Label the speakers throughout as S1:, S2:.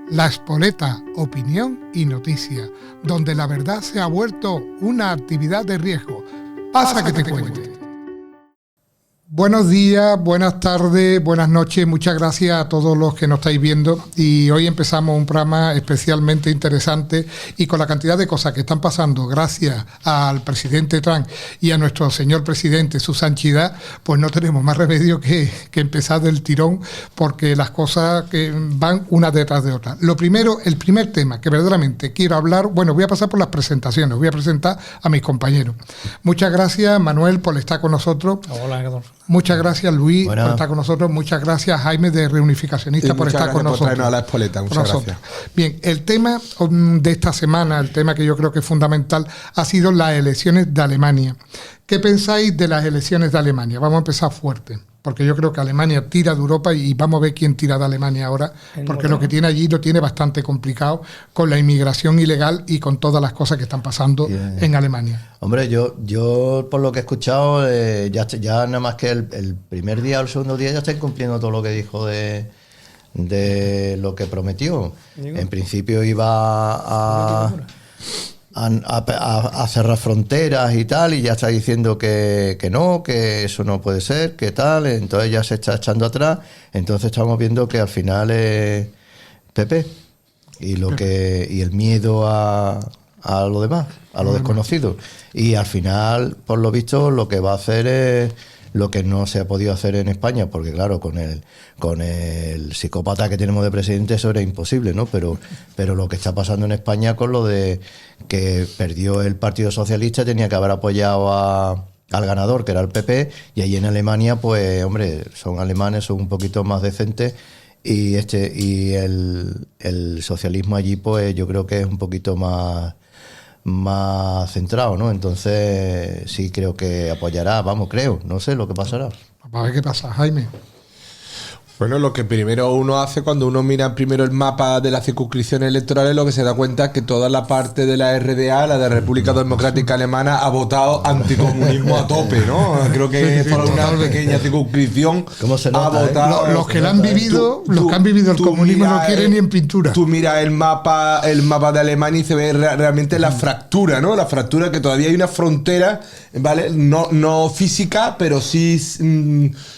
S1: La Espoleta, opinión y noticia, donde la verdad se ha vuelto una actividad de riesgo. Pasa que te cuente. Buenos días, buenas tardes, buenas noches, muchas gracias a todos los que nos estáis viendo y hoy empezamos un programa especialmente interesante y con la cantidad de cosas que están pasando gracias al presidente Trump y a nuestro señor presidente, su santidad, pues no tenemos más remedio que empezar del tirón porque las cosas que van una detrás de otra. Lo primero, el primer tema que verdaderamente quiero hablar, bueno, voy a pasar por las presentaciones, voy a presentar a mis compañeros. Muchas gracias, Manuel, por estar con nosotros.
S2: Hola, Adolfo.
S1: Muchas gracias, Luis, por estar con nosotros. Muchas gracias, Jaime, de Reunificacionista, por estar con nosotros.
S3: Traernos a la Espoleta. Muchas gracias.
S1: Bien, el tema de esta semana, el tema que yo creo que es fundamental, ha sido las elecciones de Alemania. ¿Qué pensáis de las elecciones de Alemania? Vamos a empezar fuerte, porque yo creo que Alemania tira de Europa y vamos a ver quién tira de Alemania ahora, porque lo que tiene allí lo tiene bastante complicado con la inmigración ilegal y con todas las cosas que están pasando en Alemania.
S4: Hombre, yo por lo que he escuchado, ya nada más que el primer día o el segundo día ya está incumpliendo todo lo que dijo de lo que prometió. En principio iba a cerrar fronteras y tal, y ya está diciendo que no, que eso no puede ser, que tal, entonces ya se está echando atrás, entonces estamos viendo que al final es PP y el miedo a lo demás, a lo desconocido, y al final, por lo visto, lo que va a hacer es lo que no se ha podido hacer en España, porque claro, con el psicópata que tenemos de presidente eso era imposible, ¿no? Pero lo que está pasando en España con lo de que perdió el Partido Socialista, tenía que haber apoyado al ganador, que era el PP, y ahí en Alemania, pues, hombre, son alemanes, son un poquito más decentes, y el socialismo allí, pues, yo creo que es un poquito más centrado, ¿no? Entonces sí creo que apoyará, no sé lo que pasará.
S1: Vamos a ver qué pasa, Jaime.
S3: Bueno, lo que primero uno hace cuando uno mira primero el mapa de las circunscripciones electorales, lo que se da cuenta es que toda la parte de la RDA, la de República Democrática Alemana, ha votado anticomunismo a tope, ¿no? Creo que por una pequeña circunscripción ha votado.
S1: Los que han vivido el comunismo no quieren ni en pintura.
S3: Tú miras el mapa de Alemania y se ve realmente la fractura, ¿no? La fractura, que todavía hay una frontera, ¿vale? No física, pero sí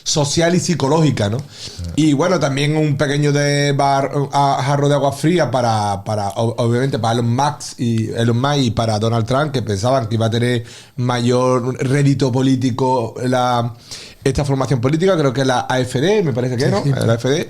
S3: social y psicológica, ¿no? Y bueno, también un pequeño jarro de agua fría para obviamente para Elon Musk y para Donald Trump, que pensaban que iba a tener mayor rédito político esta formación política, creo que es la AfD, me parece que sí, ¿no? Sí. La AfD.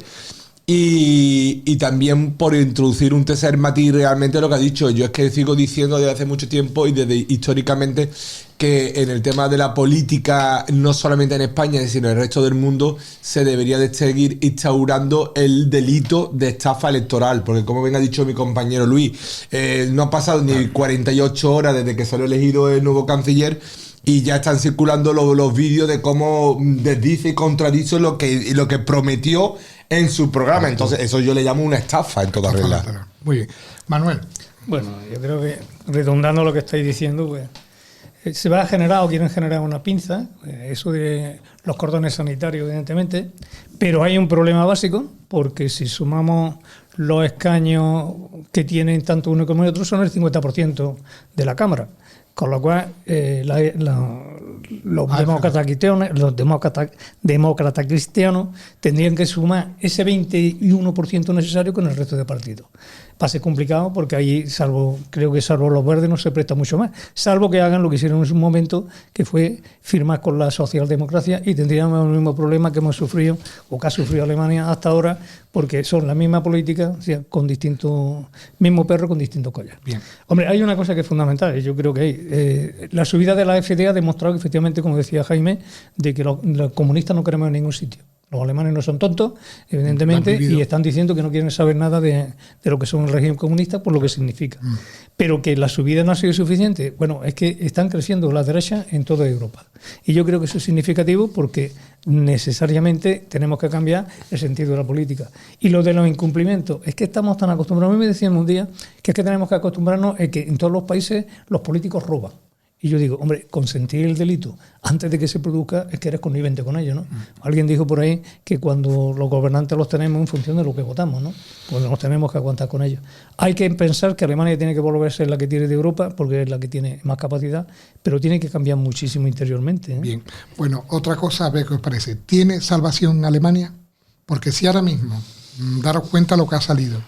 S3: Y también por introducir un tercer matiz realmente lo que ha dicho. Yo es que sigo diciendo desde hace mucho tiempo y desde históricamente que en el tema de la política, no solamente en España, sino en el resto del mundo, se debería de seguir instaurando el delito de estafa electoral, porque como bien ha dicho mi compañero Luis, no ha pasado ni 48 horas desde que salió elegido el nuevo canciller y ya están circulando los vídeos de cómo desdice y contradice lo que prometió en su programa. Entonces eso yo le llamo una estafa en toda regla.
S1: Muy bien. Manuel.
S2: Bueno, yo creo que redundando lo que estáis diciendo, pues se va a generar o quieren generar una pinza, eso de los cordones sanitarios, evidentemente, pero hay un problema básico, porque si sumamos los escaños que tienen tanto uno como el otro, son el 50% de la Cámara. Con lo cual, los demócratas cristianos tendrían que sumar ese 21% necesario con el resto de partidos. Va a ser complicado porque ahí, creo que salvo los verdes, no se presta mucho más. Salvo que hagan lo que hicieron en su momento, que fue firmar con la socialdemocracia, y tendríamos el mismo problema que hemos sufrido, o que ha sufrido Alemania hasta ahora, porque son la misma política, o sea, con mismo perro con distintos collares.
S1: Bien.
S2: Hombre, hay una cosa que es fundamental, y yo creo que la subida de la AfD ha demostrado que, efectivamente, como decía Jaime, de que los comunistas no queremos en ningún sitio. Los alemanes no son tontos, evidentemente, y están diciendo que no quieren saber nada de lo que son el régimen comunista, por lo que significa. Pero que la subida no ha sido suficiente. Bueno, es que están creciendo las derechas en toda Europa. Y yo creo que eso es significativo porque necesariamente tenemos que cambiar el sentido de la política. Y lo de los incumplimientos, es que estamos tan acostumbrados. A mí me decían un día que es que tenemos que acostumbrarnos a que en todos los países los políticos roban. Y yo digo, hombre, consentir el delito antes de que se produzca es que eres connivente con ello, ¿no? Alguien dijo por ahí que cuando los gobernantes los tenemos en función de lo que votamos, ¿no? Pues nos tenemos que aguantar con ellos. Hay que pensar que Alemania tiene que volverse la que tiene de Europa porque es la que tiene más capacidad, pero tiene que cambiar muchísimo interiormente, ¿eh?
S1: Bien, bueno, otra cosa, a ver qué os parece. ¿Tiene salvación Alemania? Porque si ahora mismo, daros cuenta lo que ha salido.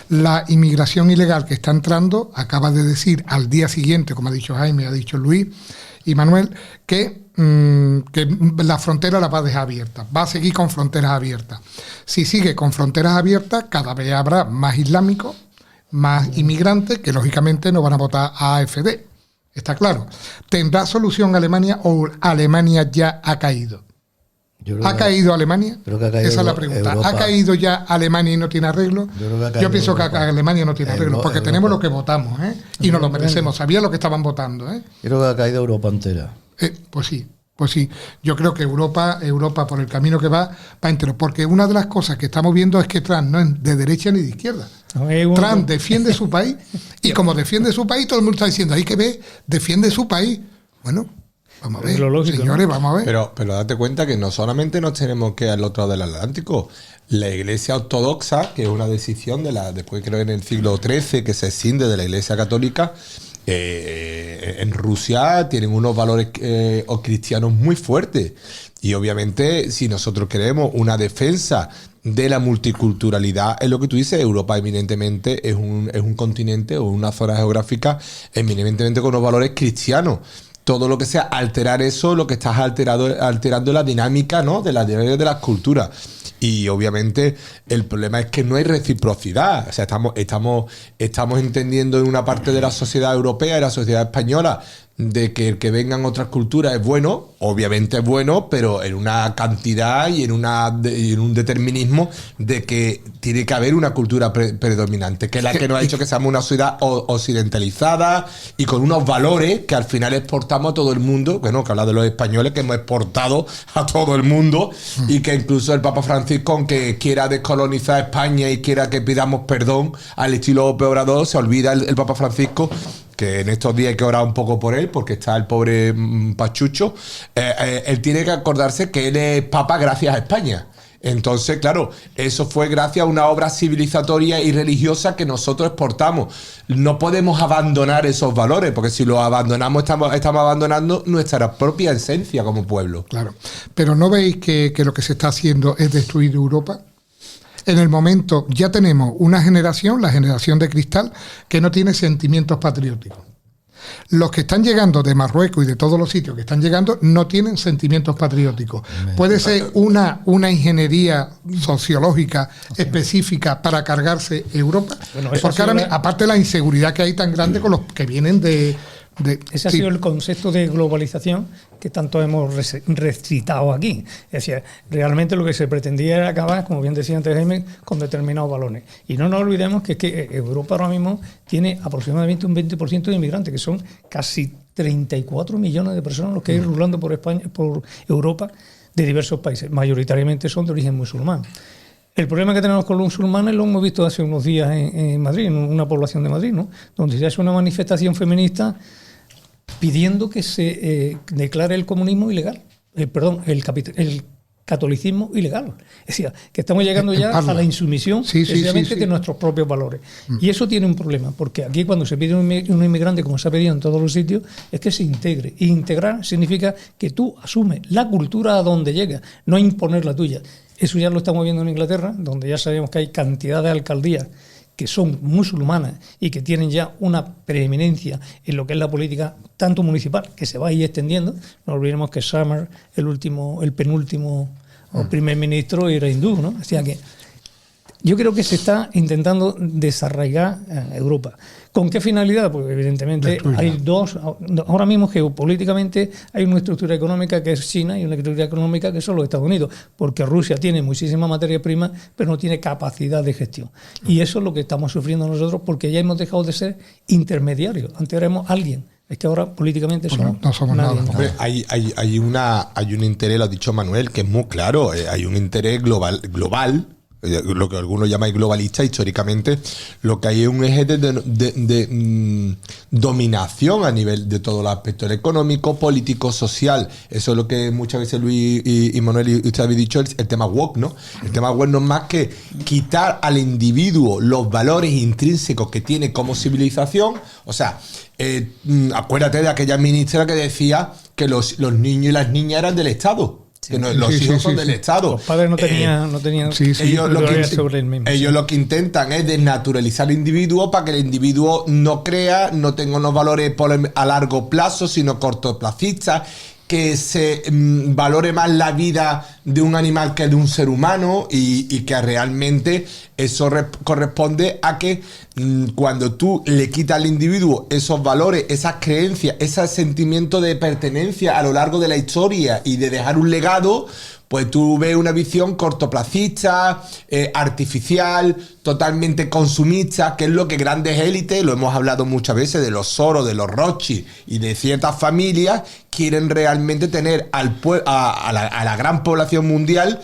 S1: La inmigración ilegal que está entrando, acaba de decir al día siguiente, como ha dicho Jaime, ha dicho Luis y Manuel, que la frontera la va a dejar abierta, va a seguir con fronteras abiertas. Si sigue con fronteras abiertas, cada vez habrá más islámicos, más inmigrantes, que lógicamente no van a votar a AfD. Está claro. ¿Tendrá solución Alemania o Alemania ya ha caído? ¿Ha caído Alemania?
S4: Esa
S1: es la pregunta. Europa. ¿Ha caído ya Alemania y no tiene arreglo? Yo pienso que Alemania no tiene arreglo, porque tenemos lo que votamos, ¿eh? Y nos lo merecemos. Sabía lo que estaban votando, ¿eh?
S4: Creo que ha caído Europa entera.
S1: Pues sí. Yo creo que Europa por el camino que va entero. Porque una de las cosas que estamos viendo es que Trump no es de derecha ni de izquierda. Trump defiende su país y como defiende su país, todo el mundo está diciendo, hay que ver, defiende su país. Bueno, vamos a ver,
S2: lógico,
S1: señores, ¿no? Vamos a ver.
S3: Pero date cuenta que no solamente nos tenemos que ir al otro lado del Atlántico. La Iglesia Ortodoxa, que es una decisión después creo en el siglo XIII, que se escinde de la Iglesia Católica, en Rusia tienen unos valores cristianos muy fuertes. Y obviamente, si nosotros queremos una defensa de la multiculturalidad, es lo que tú dices, Europa eminentemente es un continente o una zona geográfica eminentemente con unos valores cristianos. Todo lo que sea alterar eso, lo que estás alterando la dinámica, ¿no? de las culturas. Y obviamente el problema es que no hay reciprocidad. O sea, estamos entendiendo en una parte de la sociedad europea y la sociedad española de que el que vengan otras culturas es bueno, obviamente es bueno, pero en una cantidad y en un determinismo de que tiene que haber una cultura predominante, que es la que nos ha hecho que seamos una sociedad occidentalizada y con unos valores que al final exportamos a todo el mundo. Bueno, que habla de los españoles que hemos exportado a todo el mundo y que incluso el Papa Francisco, aunque quiera descolonizar España y quiera que pidamos perdón al estilo López Obrador, se olvida el Papa Francisco que en estos días hay que orar un poco por él, porque está el pobre Pachucho. Él tiene que acordarse que él es papa gracias a España. Entonces, claro, eso fue gracias a una obra civilizatoria y religiosa que nosotros exportamos. No podemos abandonar esos valores, porque si los abandonamos estamos abandonando nuestra propia esencia como pueblo.
S1: Claro, pero ¿no veis que lo que se está haciendo es destruir Europa? En el momento ya tenemos una generación, la generación de cristal, que no tiene sentimientos patrióticos. Los que están llegando de Marruecos y de todos los sitios que están llegando no tienen sentimientos patrióticos. Puede ser una ingeniería sociológica específica para cargarse Europa, porque ahora, aparte de la inseguridad que hay tan grande con los que vienen de...
S2: Ese ha sido el concepto de globalización que tanto hemos recitado aquí. Es decir, realmente lo que se pretendía era acabar, como bien decía antes Jaime, con determinados valores. Y no nos olvidemos que Europa ahora mismo tiene aproximadamente un 20% de inmigrantes, que son casi 34 millones de personas los que hay rulando por España, por Europa, de diversos países. Mayoritariamente son de origen musulmán. El problema que tenemos con los musulmanes lo hemos visto hace unos días en Madrid, en una población de Madrid, ¿no? Donde se hace una manifestación feminista pidiendo que se declare el comunismo ilegal, el catolicismo ilegal. Es decir, que estamos llegando ya a la insumisión precisamente de nuestros propios valores. Y eso tiene un problema, porque aquí cuando se pide un inmigrante, como se ha pedido en todos los sitios, es que se integre. Y integrar significa que tú asumes la cultura a donde llega, no imponer la tuya. Eso ya lo estamos viendo en Inglaterra, donde ya sabemos que hay cantidad de alcaldías que son musulmanas y que tienen ya una preeminencia en lo que es la política tanto municipal, que se va a ir extendiendo. No olvidemos que Summer, el penúltimo primer ministro, era hindú, ¿no? O sea que yo creo que se está intentando desarraigar Europa. ¿Con qué finalidad? Porque evidentemente hay dos. Ahora mismo geopolíticamente hay una estructura económica que es China y una estructura económica que son los Estados Unidos, porque Rusia tiene muchísima materia prima, pero no tiene capacidad de gestión. Y eso es lo que estamos sufriendo nosotros, porque ya hemos dejado de ser intermediarios. Antes éramos alguien. Es que ahora políticamente
S1: no somos nadie.
S3: Hombre, hay un interés, lo ha dicho Manuel, que es muy claro. Hay un interés global lo que algunos llaman globalista, históricamente lo que hay es un eje de dominación a nivel de todos los aspectos, el económico, político, social. Eso es lo que muchas veces Luis y Manuel y usted habéis dicho, el tema woke, ¿no? El tema woke no es más que quitar al individuo los valores intrínsecos que tiene como civilización. O sea, acuérdate de aquella ministra que decía que los niños y las niñas eran del Estado. Que no, los hijos son del Estado.
S2: Los padres no tenían
S3: ellos lo que intentan es desnaturalizar al individuo para que el individuo no tenga unos valores a largo plazo, sino cortoplacistas, que se valore más la vida de un animal que de un ser humano, y que realmente eso corresponde a que cuando tú le quitas al individuo esos valores, esas creencias, ese sentimiento de pertenencia a lo largo de la historia y de dejar un legado, pues tú ves una visión cortoplacista, artificial, totalmente consumista, que es lo que grandes élites, lo hemos hablado muchas veces, de los Soros, de los Rothschild y de ciertas familias, quieren realmente tener a la gran población mundial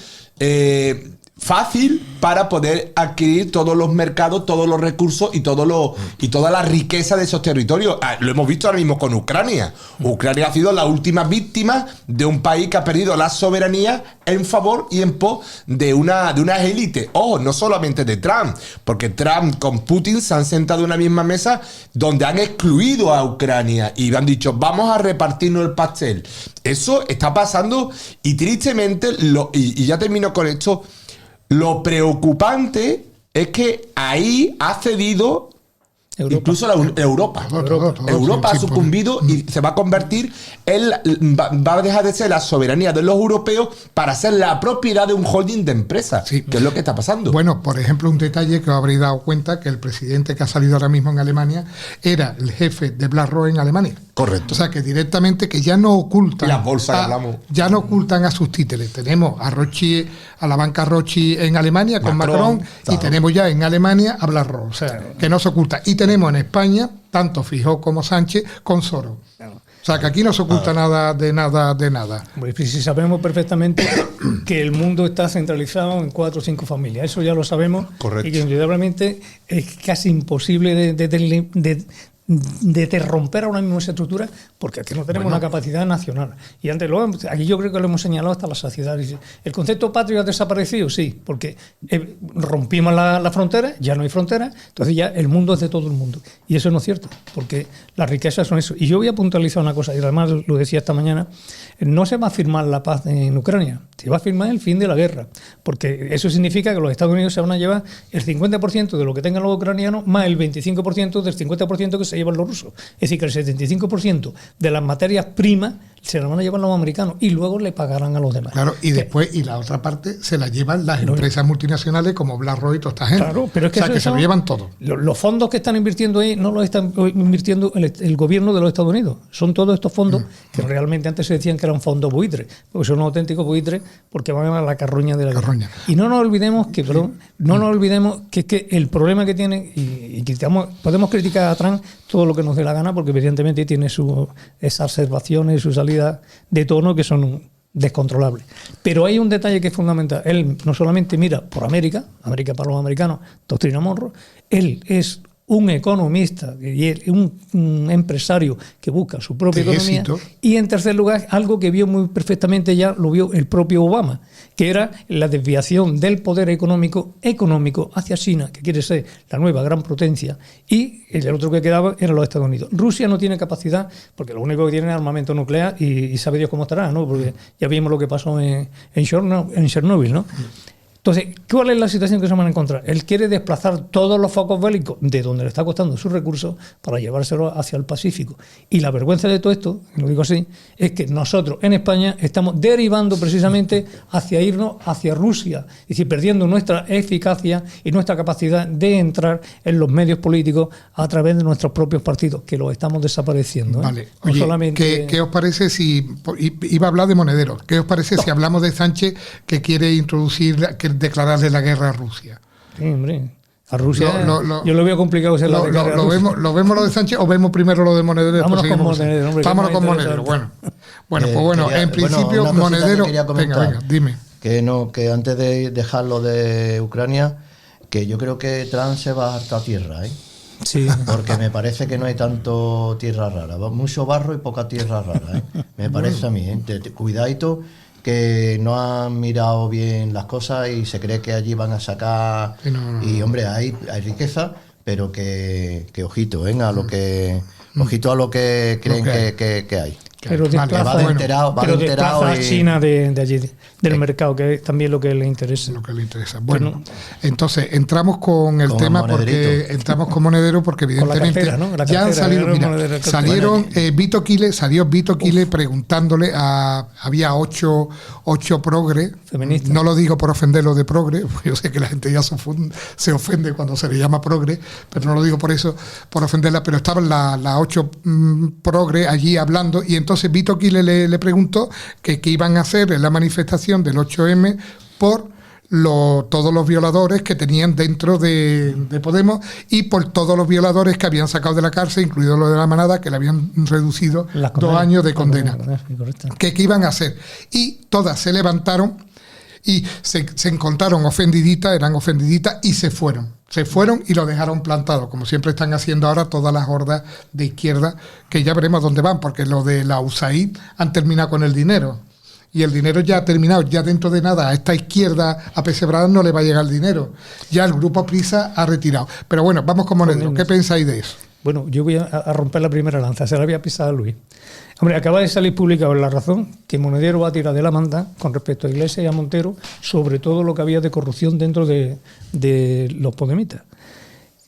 S3: fácil para poder adquirir todos los mercados, todos los recursos y toda la riqueza de esos territorios. Lo hemos visto ahora mismo con Ucrania. Ucrania ha sido la última víctima de un país que ha perdido la soberanía en favor y en pos de unas élites. Ojo, no solamente de Trump, porque Trump con Putin se han sentado en una misma mesa donde han excluido a Ucrania y han dicho, vamos a repartirnos el pastel. Eso está pasando y tristemente, y ya termino con esto, lo preocupante es que ahí ha cedido incluso Europa. Europa ha sucumbido y se va a convertir va a dejar de ser la soberanía de los europeos para ser la propiedad de un holding de empresas, que es lo que está pasando.
S1: Bueno, por ejemplo, un detalle que os habréis dado cuenta, que el presidente que ha salido ahora mismo en Alemania era el jefe de BlackRock en Alemania.
S3: Correcto.
S1: O sea, que directamente que ya no ocultan.
S3: Las bolsas hablamos.
S1: Ya no ocultan a sus títeres. Tenemos a la banca Rothschild en Alemania con Macron y tenemos ya en Alemania a BlackRock. O sea, que no se oculta. Y tenemos en España, tanto Feijóo como Sánchez, con Soros. O sea, que aquí no se oculta nada de nada.
S2: Pues si sabemos perfectamente que el mundo está centralizado en 4 o 5 familias. Eso ya lo sabemos.
S3: Correcto.
S2: Y que indudablemente es casi imposible de romper ahora mismo esa estructura, porque aquí no tenemos una capacidad nacional. Y antes aquí yo creo que lo hemos señalado hasta la saciedad. ¿El concepto patrio ha desaparecido? Sí, porque rompimos la frontera, ya no hay frontera, entonces ya el mundo es de todo el mundo. Y eso no es cierto, porque las riquezas son eso. Y yo voy a puntualizar una cosa, y además lo decía esta mañana, no se va a firmar la paz en Ucrania, se va a firmar el fin de la guerra, porque eso significa que los Estados Unidos se van a llevar el 50% de lo que tengan los ucranianos, más el 25% del 50% que se llevan los rusos. Es decir, que el 75% de las materias primas se las van a llevar los americanos y luego le pagarán a los demás.
S1: Claro, y después, y la otra parte se la llevan las empresas multinacionales como BlackRock y toda esta gente.
S2: Claro, pero es que,
S1: o sea, que se lo llevan todo.
S2: Los fondos que están invirtiendo ahí no los están invirtiendo el gobierno de los Estados Unidos. Son todos estos fondos que realmente antes se decían que eran fondos buitres, porque son auténticos buitres porque van a la carroña de la guerra. Y no nos olvidemos que, es que el problema que tienen, y podemos criticar a Trump todo lo que nos dé la gana, porque evidentemente tiene sus exacerbaciones y sus salidas de tono que son descontrolables. Pero hay un detalle que es fundamental. Él no solamente mira por América para los americanos, doctrina Monroe, él es un economista y un empresario que busca su propia economía. Y en tercer lugar, algo que vio muy perfectamente, ya lo vio el propio Obama, que era la desviación del poder económico hacia China, que quiere ser la nueva gran potencia, y el otro que quedaba era los Estados Unidos. Rusia no tiene capacidad, porque lo único que tiene es armamento nuclear, y sabe Dios cómo estará, ¿no? Porque ya vimos lo que pasó en Chernobyl, ¿no? Entonces, ¿cuál es la situación que se van a encontrar? Él quiere desplazar todos los focos bélicos de donde le está costando sus recursos para llevárselos hacia el Pacífico. Y la vergüenza de todo esto, lo digo así, es que nosotros en España estamos derivando precisamente hacia irnos hacia Rusia, es decir, perdiendo nuestra eficacia y nuestra capacidad de entrar en los medios políticos a través de nuestros propios partidos, que los estamos desapareciendo.
S1: Vale. Oye, no solamente... ¿qué os parece si... Iba a hablar de Monedero. ¿Qué os parece si hablamos de Sánchez, que quiere introducir... declararle la guerra a Rusia?
S2: Sí, hombre. A Rusia yo lo veo complicado.
S1: ¿Lo vemos lo de Sánchez o vemos primero lo de Monedero?
S2: Vámonos con Monedero.
S1: Vámonos con Monedero. Bueno, en principio, Monedero... Venga, dime.
S4: que antes de dejarlo de Ucrania, que yo creo que Trump se va a hartar tierra, ¿eh?
S2: Sí.
S4: Porque me parece que no hay tanto tierra rara, mucho barro y poca tierra rara, ¿eh? Me parece a mí, ¿eh? Cuidadito, que no han mirado bien las cosas y se cree que allí van a sacar. Y hombre, hay riqueza, pero que ojito, a lo que ojito a lo que creen que hay.
S2: Pero desplaza a China de allí, del mercado, que es también lo que le interesa.
S1: Lo que le interesa. Bueno, entonces entramos con el tema porque entramos con Monedero porque evidentemente
S2: cartera, ¿no?
S1: ya han salido, salieron Vito Quile preguntándole había 8 progres, feministas. No lo digo por ofenderlo de progre, porque yo sé que la gente ya se ofende cuando se le llama progre, pero no lo digo por eso, por ofenderla, pero estaban las 8 progres allí hablando y entonces Vito Quile le preguntó qué iban a hacer en la manifestación del 8M por todos los violadores que tenían dentro de Podemos y por todos los violadores que habían sacado de la cárcel, incluido lo de la manada, que le habían reducido 2 años de condena. ¿Qué iban a hacer? Y todas se levantaron y se encontraron eran ofendiditas y se fueron. Se fueron y lo dejaron plantado, como siempre están haciendo ahora todas las hordas de izquierda, que ya veremos dónde van, porque lo de la USAID han terminado con el dinero. Y el dinero ya ha terminado, ya dentro de nada a esta izquierda apesebrada no le va a llegar el dinero. Ya el grupo Prisa ha retirado. Pero bueno, vamos con Monedero. ¿Qué pensáis de eso?
S2: Bueno, yo voy a romper la primera lanza, se la voy a pisar a Luis. Hombre, acaba de salir publicado en La Razón que Monedero va a tirar de la manta con respecto a Iglesias y a Montero sobre todo lo que había de corrupción dentro de los podemitas.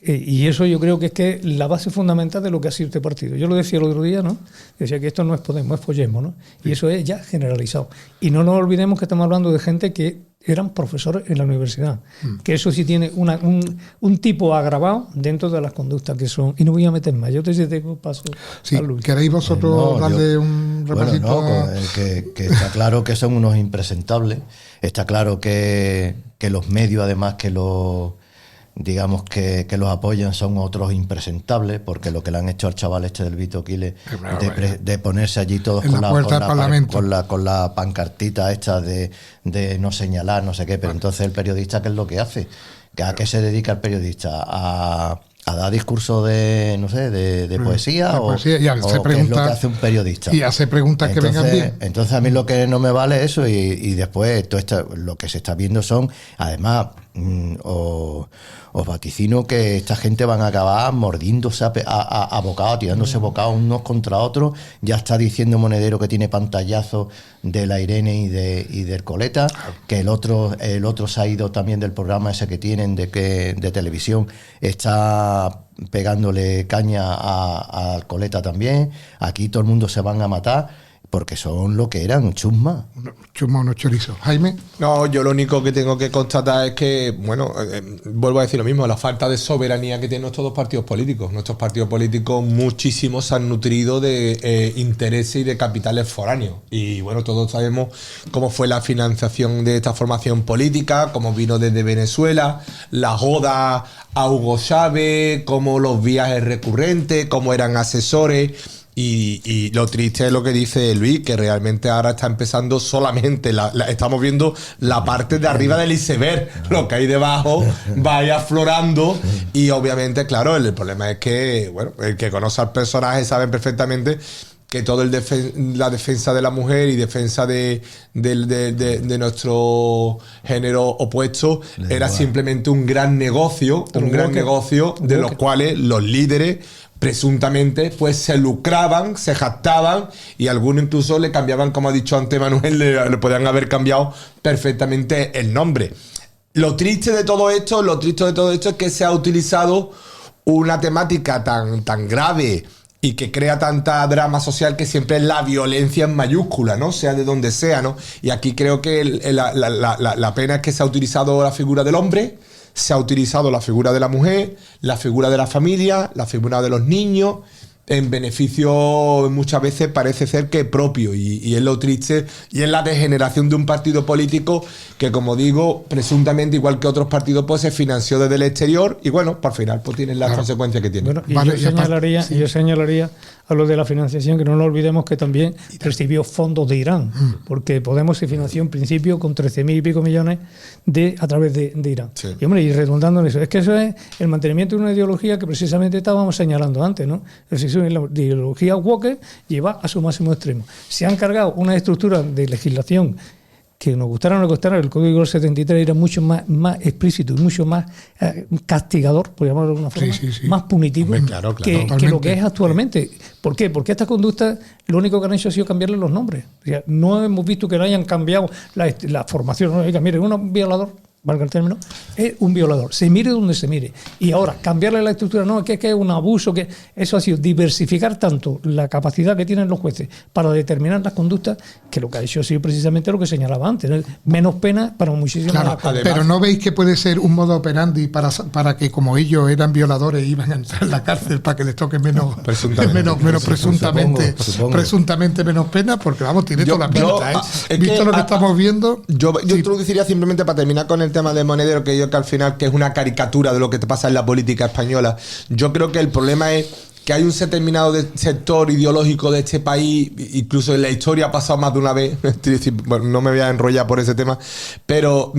S2: Y eso yo creo que es la base fundamental de lo que ha sido este partido. Yo lo decía el otro día, ¿no? Decía que esto no es Podemos, es Follemos, ¿no? Y eso es ya generalizado. Y no nos olvidemos que estamos hablando de gente que eran profesores en la universidad. Que eso sí tiene un tipo agravado dentro de las conductas que son. Y no voy a meter más. Yo te tengo paso a Luis.
S1: ¿Queréis vosotros darle un repasito?
S4: Que está claro que son unos impresentables. Está claro que los medios, además, que los apoyan son otros impresentables, porque lo que le han hecho al chaval del Vito Quile de ponerse allí todos con la pancartita esta de no señalar, no sé qué, pero entonces el periodista, ¿qué es lo que hace? ¿A qué se dedica el periodista? ¿A dar discursos de poesía? ¿O qué es lo que hace un periodista?
S1: Y hace preguntas que vengan bien.
S4: Entonces a mí lo que no me vale es eso, y después todo esto, lo que se está viendo son, además, os vaticino que esta gente van a acabar mordiéndose a bocados, tirándose bocados unos contra otros. Ya está diciendo Monedero que tiene pantallazos de la Irene y del Coleta, que el otro se ha ido también del programa ese que tienen de televisión, está pegándole caña al Coleta también. Aquí todo el mundo se van a matar porque son lo que eran, chusma.
S1: Chusma, unos chorizos. Jaime.
S3: No, yo lo único que tengo que constatar es que, vuelvo a decir lo mismo, la falta de soberanía que tienen nuestros dos partidos políticos. Nuestros partidos políticos muchísimos se han nutrido de intereses y de capitales foráneos. Y bueno, todos sabemos cómo fue la financiación de esta formación política, cómo vino desde Venezuela, la joda a Hugo Chávez, cómo los viajes recurrentes, cómo eran asesores. Y lo triste es lo que dice Luis, que realmente ahora está empezando solamente, estamos viendo la parte de arriba del iceberg, lo que hay debajo va a ir aflorando y obviamente, claro, el problema es que, el que conoce al personaje sabe perfectamente que todo la defensa de la mujer y defensa de nuestro género opuesto era simplemente un gran negocio, de los cuales los líderes presuntamente pues se lucraban, se jactaban y algunos incluso le cambiaban, como ha dicho antes Manuel, le podían haber cambiado perfectamente el nombre. Lo triste de todo esto es que se ha utilizado una temática tan grave y que crea tanta drama social, que siempre es la violencia en mayúscula, ¿no? Sea de donde sea, ¿no? Y aquí creo que la pena es que se ha utilizado la figura del hombre, se ha utilizado la figura de la mujer, la figura de la familia, la figura de los niños, en beneficio muchas veces parece ser que propio, y es lo triste, y es la degeneración de un partido político que, como digo, presuntamente, igual que otros partidos, pues se financió desde el exterior y bueno, por final pues tienen las consecuencias que tienen.
S2: Bueno, y yo señalaría a lo de la financiación, que no nos olvidemos que también recibió fondos de Irán, porque Podemos se financió en principio con 13.000 y pico millones a través de Irán. Sí. Y hombre, y redundando en eso, es que eso es el mantenimiento de una ideología que precisamente estábamos señalando antes, ¿no? Es decir, la ideología woke lleva a su máximo extremo. Se han cargado una estructura de legislación que nos gustara o no gustara, el Código del 73 era mucho más explícito y mucho más castigador, por llamarlo de alguna forma, más punitivo. Hombre, claro, que lo que es actualmente. ¿Por qué? Porque estas conductas lo único que han hecho ha sido cambiarle los nombres. O sea, no hemos visto que no hayan cambiado la formación. No, oiga, mire, un violador, valga el término, es un violador, se mire donde se mire. Y ahora, cambiarle la estructura, no, que es un abuso, que eso ha sido diversificar tanto la capacidad que tienen los jueces para determinar las conductas, que lo que ha hecho ha sido precisamente lo que señalaba antes, ¿no? Menos pena para muchísimas
S1: cosas. Pero ¿no veis que puede ser un modo operandi para que, como ellos eran violadores, iban a entrar en la cárcel para que les toque menos presuntamente menos pena? Porque vamos, tiene toda la pinta, visto lo que estamos viendo.
S3: Yo introduciría simplemente para terminar con el tema de Monedero, que yo que al final que es una caricatura de lo que te pasa en la política española. Yo creo que el problema es que hay un determinado sector ideológico de este país, incluso en la historia ha pasado más de una vez, bueno, no me voy a enrollar por ese tema, pero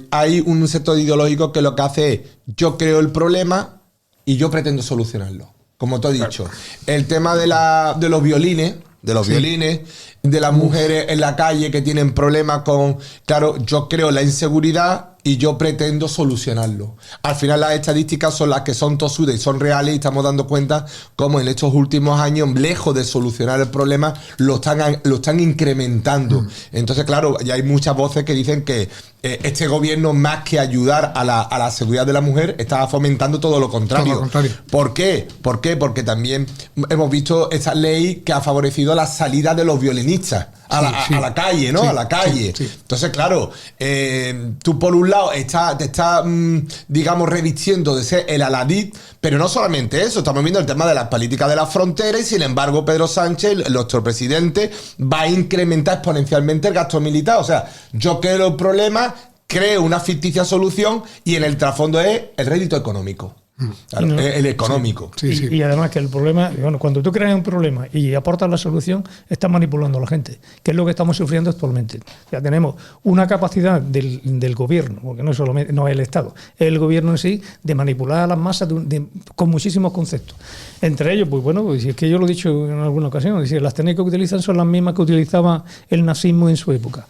S3: hay un sector ideológico que lo que hace es, yo creo el problema y yo pretendo solucionarlo. Como te he dicho, el tema de los violines, de las mujeres en la calle que tienen problemas con... Claro, yo creo la inseguridad y yo pretendo solucionarlo. Al final las estadísticas son las que son tosudas y son reales, y estamos dando cuenta cómo en estos últimos años, lejos de solucionar el problema, lo están incrementando. Entonces, claro, ya hay muchas voces que dicen que este gobierno, más que ayudar a la seguridad de la mujer, está fomentando todo lo contrario. ¿Por qué? Porque también hemos visto esa ley que ha favorecido la salida de los violinistas a la calle, ¿no? A la calle. Entonces, claro, tú por un lado te está, digamos, revistiendo de ser el Aladí, pero no solamente eso, estamos viendo el tema de las políticas de la frontera, y sin embargo Pedro Sánchez, nuestro presidente, va a incrementar exponencialmente el gasto militar. O sea, yo creo el problema, creo una ficticia solución, y en el trasfondo es el rédito económico. Claro, el económico.
S2: Y además que el problema, bueno, cuando tú creas un problema y aportas la solución, estás manipulando a la gente, que es lo que estamos sufriendo actualmente. Ya tenemos una capacidad del gobierno, porque no es solamente no es el Estado, es el gobierno en sí, de manipular a las masas con muchísimos conceptos. Entre ellos, pues bueno, pues es que yo lo he dicho en alguna ocasión, es decir, las técnicas que utilizan son las mismas que utilizaba el nazismo en su época.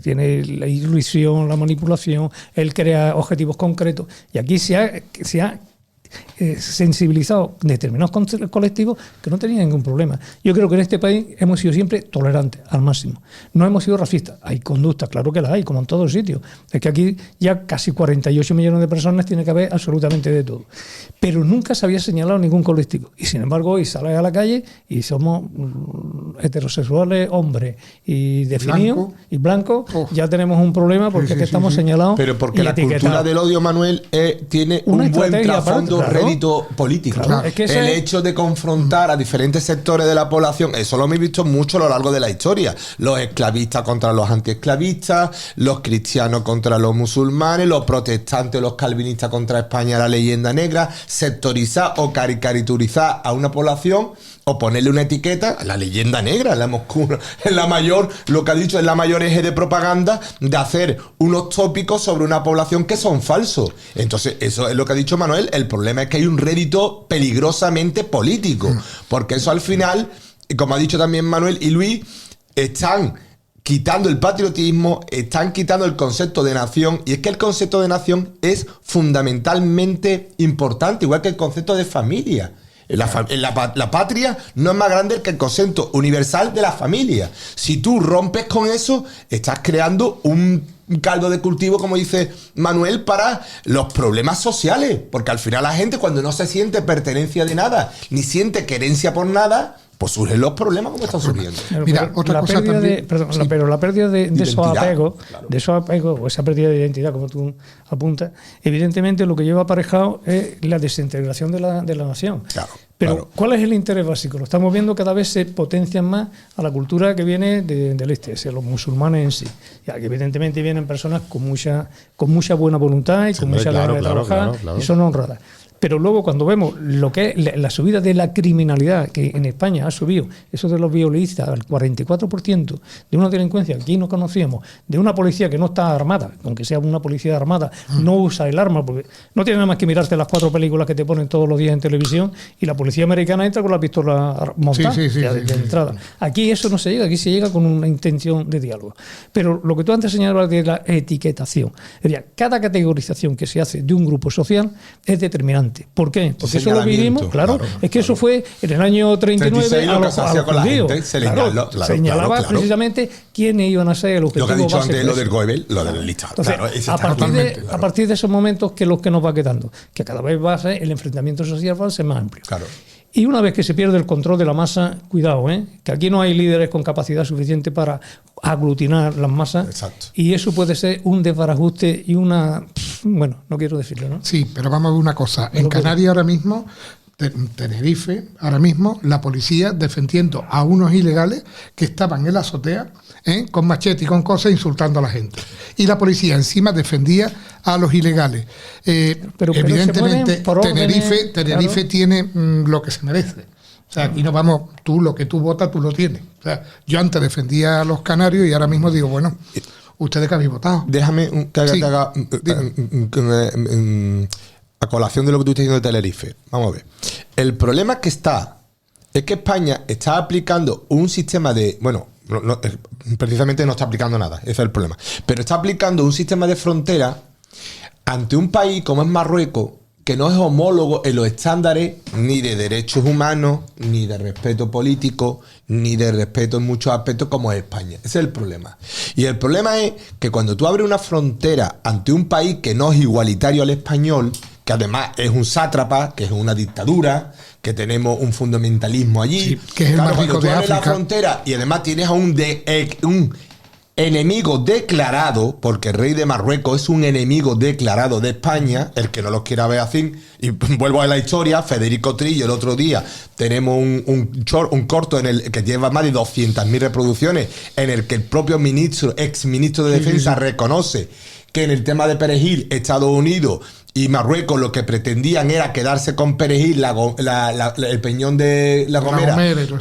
S2: Tiene la ilusión, la manipulación, el crear objetivos concretos, y aquí se ha sensibilizado determinados colectivos que no tenían ningún problema. Yo creo que en este país hemos sido siempre tolerantes al máximo. No hemos sido racistas. Hay conductas, claro que las hay, como en todos sitios. Es que aquí ya casi 48 millones de personas, tiene que haber absolutamente de todo. Pero nunca se había señalado ningún colectivo. Y sin embargo, hoy sales a la calle y somos heterosexuales, hombres y definidos y blancos. Ya tenemos un problema porque es que estamos señalados.
S3: Pero porque la cultura del odio, Manuel, tiene un buen trasfondo, rédito político. Claro. Es que el hecho de confrontar a diferentes sectores de la población, eso lo hemos visto mucho a lo largo de la historia. Los esclavistas contra los antiesclavistas, los cristianos contra los musulmanes, los protestantes, los calvinistas contra España, la leyenda negra, sectorizar o caricaturizar a una población, o ponerle una etiqueta, la leyenda negra, es la mayor, lo que ha dicho, es la mayor eje de propaganda de hacer unos tópicos sobre una población que son falsos. Entonces, eso es lo que ha dicho Manuel. El problema es que hay un rédito peligrosamente político, porque eso al final, como ha dicho también Manuel y Luis, están quitando el patriotismo, están quitando el concepto de nación, y es que el concepto de nación es fundamentalmente importante, igual que el concepto de familia. La patria no es más grande que el concepto universal de la familia. Si tú rompes con eso, estás creando un caldo de cultivo, como dice Manuel, para los problemas sociales, porque al final la gente, cuando no se siente pertenencia de nada, ni siente querencia por nada, pues surgen los problemas como están surgiendo.
S1: Mira, otra cosa también.
S2: Pero la pérdida de esos apegos,
S3: claro.
S2: de esos apegos, o esa pérdida de identidad, como tú apuntas, evidentemente lo que lleva aparejado es la desintegración de la nación.
S3: Claro,
S2: Pero,
S3: claro.
S2: ¿cuál es el interés básico? Lo estamos viendo, cada vez se potencian más a la cultura que viene del este, o sea, los musulmanes en sí. Ya que evidentemente vienen personas con mucha buena voluntad y con mucha ganas de trabajar, y son honradas. Pero luego cuando vemos lo que es la subida de la criminalidad, que en España ha subido, eso de los violentistas, al 44%, de una delincuencia que aquí no conocíamos, de una policía que no está armada, aunque sea una policía armada, no usa el arma, porque no tiene nada más que mirarte las 4 películas que te ponen todos los días en televisión, y la policía americana entra con la pistola montada de entrada. Aquí eso no se llega, aquí se llega con una intención de diálogo. Pero lo que tú antes señalabas de la etiquetación, es decir, cada categorización que se hace de un grupo social es determinante. ¿Por qué? Porque eso lo vivimos, claro. Es que eso fue en el año 39 a los judíos. Señalaba precisamente quiénes iban a ser el objetivo.
S3: Lo que ha dicho
S2: base
S3: antes, lo del Goebbels, lo del listado.
S2: Entonces, a partir de esos momentos, ¿qué es lo que nos va quedando? Que cada vez va a ser el enfrentamiento social va a ser más amplio.
S3: Claro.
S2: Y una vez que se pierde el control de la masa, cuidado, que aquí no hay líderes con capacidad suficiente para aglutinar las masas.
S3: Exacto.
S2: Y eso puede ser un desbarajuste y una... Bueno, no quiero decirlo, ¿no?
S1: Sí, pero vamos a ver una cosa. En Canarias ahora mismo, Tenerife, ahora mismo, la policía defendiendo a unos ilegales que estaban en la azotea, con machete y con cosas, insultando a la gente. Y la policía encima defendía a los ilegales. Pero evidentemente, Tenerife tiene lo que se merece. O sea, aquí no vamos, tú lo que tú votas, tú lo tienes. O sea, yo antes defendía a los canarios y ahora mismo digo, bueno, ¿ustedes que habéis votado?
S3: Déjame que haga a colación de lo que tú estás diciendo de Tenerife. Vamos a ver. El problema que está es que España está aplicando un sistema de... Bueno, precisamente no está aplicando nada, ese es el problema. Pero está aplicando un sistema de frontera ante un país como es Marruecos, que no es homólogo en los estándares ni de derechos humanos, ni de respeto político, ni de respeto en muchos aspectos como es España. Ese es el problema. Y el problema es que cuando tú abres una frontera ante un país que no es igualitario al español, que además es un sátrapa, que es una dictadura, que tenemos un fundamentalismo allí,
S1: sí, que es el más rico de África.
S3: La frontera y además tienes a un enemigo declarado, porque el rey de Marruecos es un enemigo declarado de España, el que no los quiera ver así, y vuelvo a la historia, Federico Trillo, el otro día tenemos un corto en el que lleva más de 200.000 reproducciones, en el que el propio ex ministro de Defensa reconoce que en el tema de Perejil, Estados Unidos y Marruecos lo que pretendían era quedarse con Perejil, el peñón de La Gomera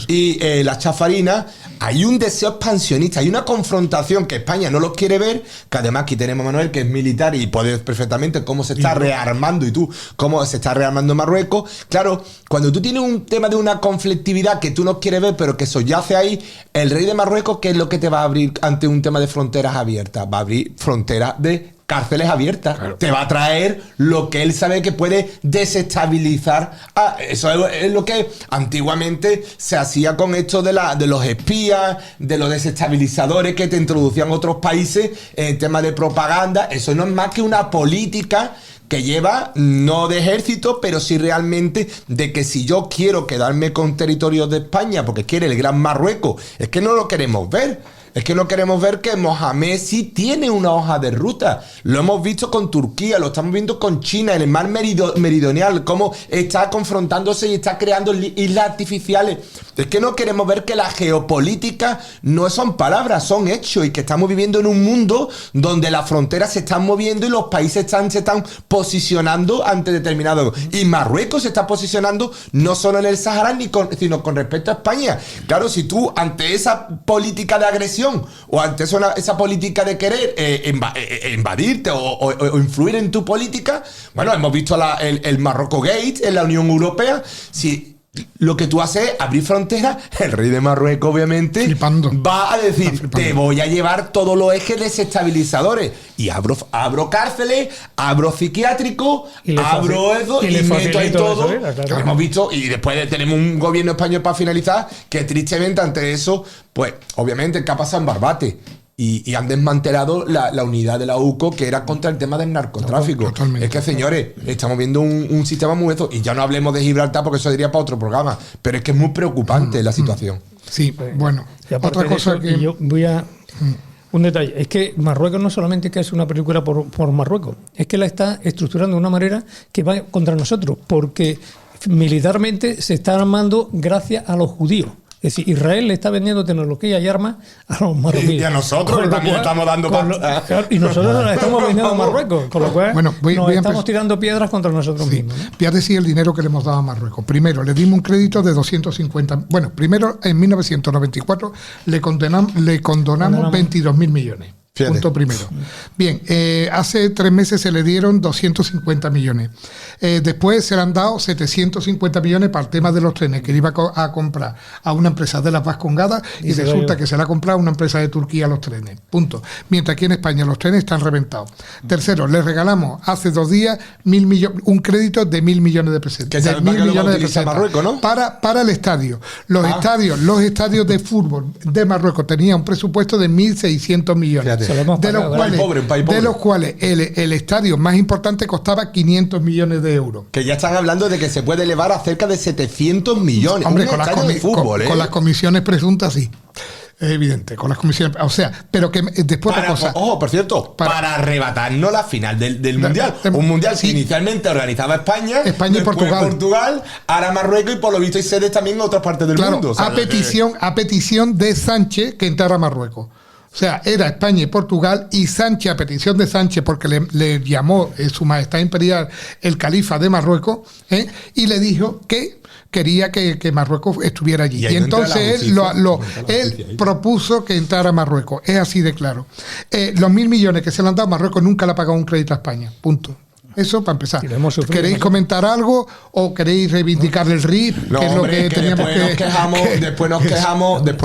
S3: y la Chafarinas. Hay un deseo expansionista, hay una confrontación que España no los quiere ver, que además aquí tenemos a Manuel, que es militar y puede ver perfectamente cómo se está rearmando, y tú, cómo se está rearmando Marruecos. Claro, cuando tú tienes un tema de una conflictividad que tú no quieres ver, pero que subyace ahí, el rey de Marruecos, ¿qué es lo que te va a abrir ante un tema de fronteras abiertas? Va a abrir fronteras de cárceles abiertas. Claro. Te va a traer lo que él sabe que puede desestabilizar. Eso es lo que antiguamente se hacía con esto de los espías, de los desestabilizadores que te introducían otros países en tema de propaganda. Eso no es más que una política que lleva, no de ejército, pero sí realmente de que si yo quiero quedarme con territorios de España porque quiere el gran Marruecos, es que no lo queremos ver. Es que no queremos ver que Mohamed sí tiene una hoja de ruta. Lo hemos visto con Turquía, lo estamos viendo con China, en el mar meridional, cómo está confrontándose y está creando islas artificiales. Es que no queremos ver que la geopolítica no son palabras, son hechos, y que estamos viviendo en un mundo donde las fronteras se están moviendo y los países se están posicionando ante determinados. Y Marruecos se está posicionando no solo en el Sahara, sino con respecto a España. Claro, si tú ante esa política de agresión o ante esa política de querer invadirte o influir en tu política, bueno, hemos visto el Marruecos Gate en la Unión Europea. Si lo que tú haces es abrir fronteras, el rey de Marruecos obviamente va a decir, te voy a llevar todos los ejes desestabilizadores y abro cárceles, abro psiquiátricos, abro eso y meto ahí todo. Claro. Hemos visto, y después tenemos un gobierno español para finalizar que tristemente ante eso, pues obviamente, ¿qué ha pasado en Barbate? Y han desmantelado la unidad de la UCO que era contra el tema del narcotráfico.
S1: Totalmente.
S3: Es que, señores, estamos viendo un sistema muy eso. Y ya no hablemos de Gibraltar porque eso diría para otro programa. Pero es que es muy preocupante la situación.
S1: Sí, bueno. Otra cosa que...
S2: yo voy a... Un detalle, es que Marruecos no solamente que es una película por Marruecos, es que la está estructurando de una manera que va contra nosotros, porque militarmente se está armando gracias a los judíos. Es decir, Israel le está vendiendo tecnología y armas a los marroquíes.
S3: Y a nosotros que también estamos dando pasta.
S2: Claro, y nosotros nos la estamos vendiendo a Marruecos, con lo cual nos estamos tirando piedras contra nosotros mismos. ¿No?
S1: Voy a decir el dinero que le hemos dado a Marruecos. Primero, le dimos un crédito de 250... Bueno, primero, en 1994, le condonamos 22.000 millones. Fíjate. Punto primero. Bien, hace 3 meses se le dieron 250 millones. Después se le han dado 750 millones para el tema de los trenes, que le iba a comprar a una empresa de las Vascongadas y resulta que se le ha comprado a una empresa de Turquía los trenes. Punto. Mientras aquí en España los trenes están reventados. Tercero, le regalamos hace 2 días un crédito de 1.000 millones de pesetas.
S3: Que se millones de pesetas Marruecos, ¿no?
S1: Para el estadio. Los estadios de fútbol de Marruecos tenían un presupuesto de 1.600 millones.
S3: Fíjate.
S1: De los cuales el estadio más importante costaba 500 millones de euros.
S3: Que ya están hablando de que se puede elevar a cerca de 700 millones.
S1: Hombre, con las comisiones presuntas, sí. Es evidente, con las comisiones. O sea, pero que después otra cosa.
S3: Ojo, por cierto, para arrebatarnos la final del Mundial. Un Mundial que inicialmente organizaba España
S1: y
S3: Portugal, ahora Marruecos y por lo visto hay sedes también en otras partes del mundo. O sea,
S1: a petición de Sánchez que entrara a Marruecos. O sea, era España y Portugal, y Sánchez, a petición de Sánchez, porque le llamó Su Majestad Imperial el califa de Marruecos, y le dijo que quería que Marruecos estuviera allí. Y entonces él propuso que entrara a Marruecos. Es así de claro. Los 1.000 millones que se le han dado a Marruecos nunca le ha pagado un crédito a España. Punto. Eso para empezar. ¿Queréis comentar algo o queréis reivindicar el RIP?
S3: No,
S1: que es lo que teníamos
S3: después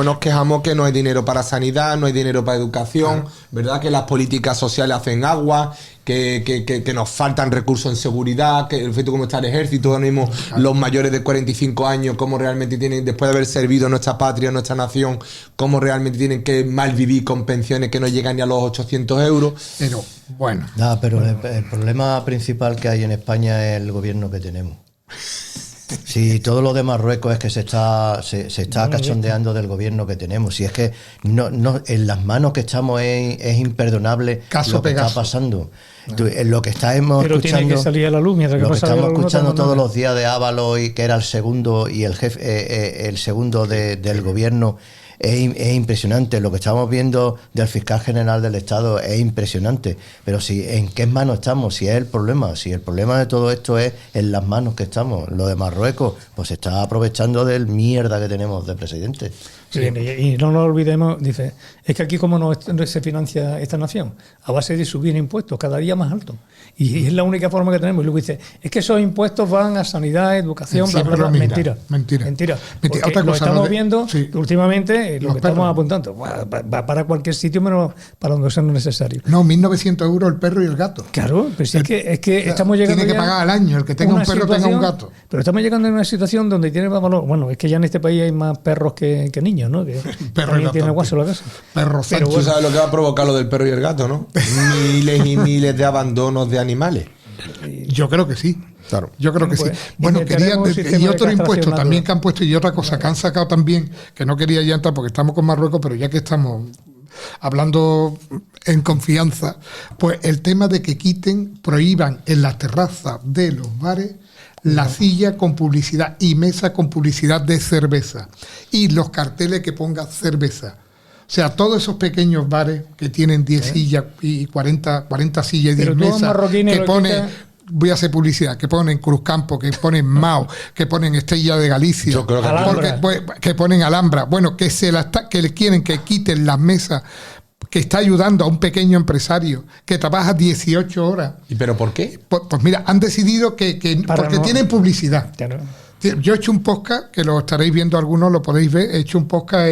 S3: nos quejamos que no hay dinero para sanidad, no hay dinero para educación, ¿verdad? Que las políticas sociales hacen agua, que nos faltan recursos en seguridad, que el efecto como está el ejército, ahora mismo los mayores de 45 años, cómo realmente tienen, después de haber servido nuestra patria, nuestra nación, cómo realmente tienen que malvivir con pensiones que no llegan ni a los 800 euros.
S1: Pero bueno.
S4: Pero el problema principal que hay en España es el gobierno que tenemos. Si todo lo de Marruecos es que se está cachondeando del gobierno que tenemos, si es que no en las manos que estamos es imperdonable lo que está pasando. Lo que estamos
S2: pero
S4: escuchando,
S2: tiene que salir a la luz, mientras que
S4: lo
S2: no
S4: que
S2: salga
S4: estamos
S2: a la luz,
S4: escuchando todos los días de Ábalos, y que era el segundo y el jefe, el segundo del gobierno, es impresionante. Lo que estamos viendo del fiscal general del Estado es impresionante. Pero ¿en qué manos estamos? Si es el problema. Si el problema de todo esto es en las manos que estamos. Lo de Marruecos, pues se está aprovechando del mierda que tenemos de presidente.
S2: Sí. Y no nos olvidemos, dice, es que aquí como no se financia esta nación, a base de subir impuestos cada día más altos. Y es la única forma que tenemos. Y luego dice, es que esos impuestos van a sanidad, educación, bla, bla, bla. Mentira.
S1: Otra cosa,
S2: lo estamos viendo que últimamente lo que estamos apuntando va para cualquier sitio menos para donde sea necesario.
S1: No, 1.900 euros el perro y el gato.
S2: Claro, pero si es que estamos llegando.
S1: Tiene que pagar al año el que tenga un perro tenga un gato.
S2: Pero estamos llegando a una situación donde tiene valor. Bueno, es que ya en este país hay más perros que niños, ¿no? Que
S1: perro y gato.
S2: Tiene guaso la casa.
S1: Perro Sánchez.
S3: Tú sabes lo que va a provocar lo del perro y el gato, ¿no? Miles y miles de abandonos de animales.
S1: Yo creo que sí.
S3: Claro.
S1: Yo creo que sí. Bueno, y otro impuesto también que han puesto, y otra cosa que han sacado también, que no quería ya entrar porque estamos con Marruecos, pero ya que estamos hablando en confianza, pues el tema de que prohíban en las terrazas de los bares la silla con publicidad y mesa con publicidad de cerveza y los carteles que ponga cerveza. O sea, todos esos pequeños bares que tienen 10 sillas y 40 sillas y 10 mesas, que ponen, voy a hacer publicidad, que ponen Cruzcampo, que ponen Mao, que ponen Estrella de Galicia,
S3: yo creo
S1: que ponen Alhambra, bueno, que le quieren que quiten las mesas, que está ayudando a un pequeño empresario que trabaja 18 horas.
S3: ¿Y pero por qué?
S1: Pues mira, han decidido que porque tienen publicidad.
S2: Claro.
S1: Yo he hecho un podcast, que lo estaréis viendo algunos, lo podéis ver, he hecho un podcast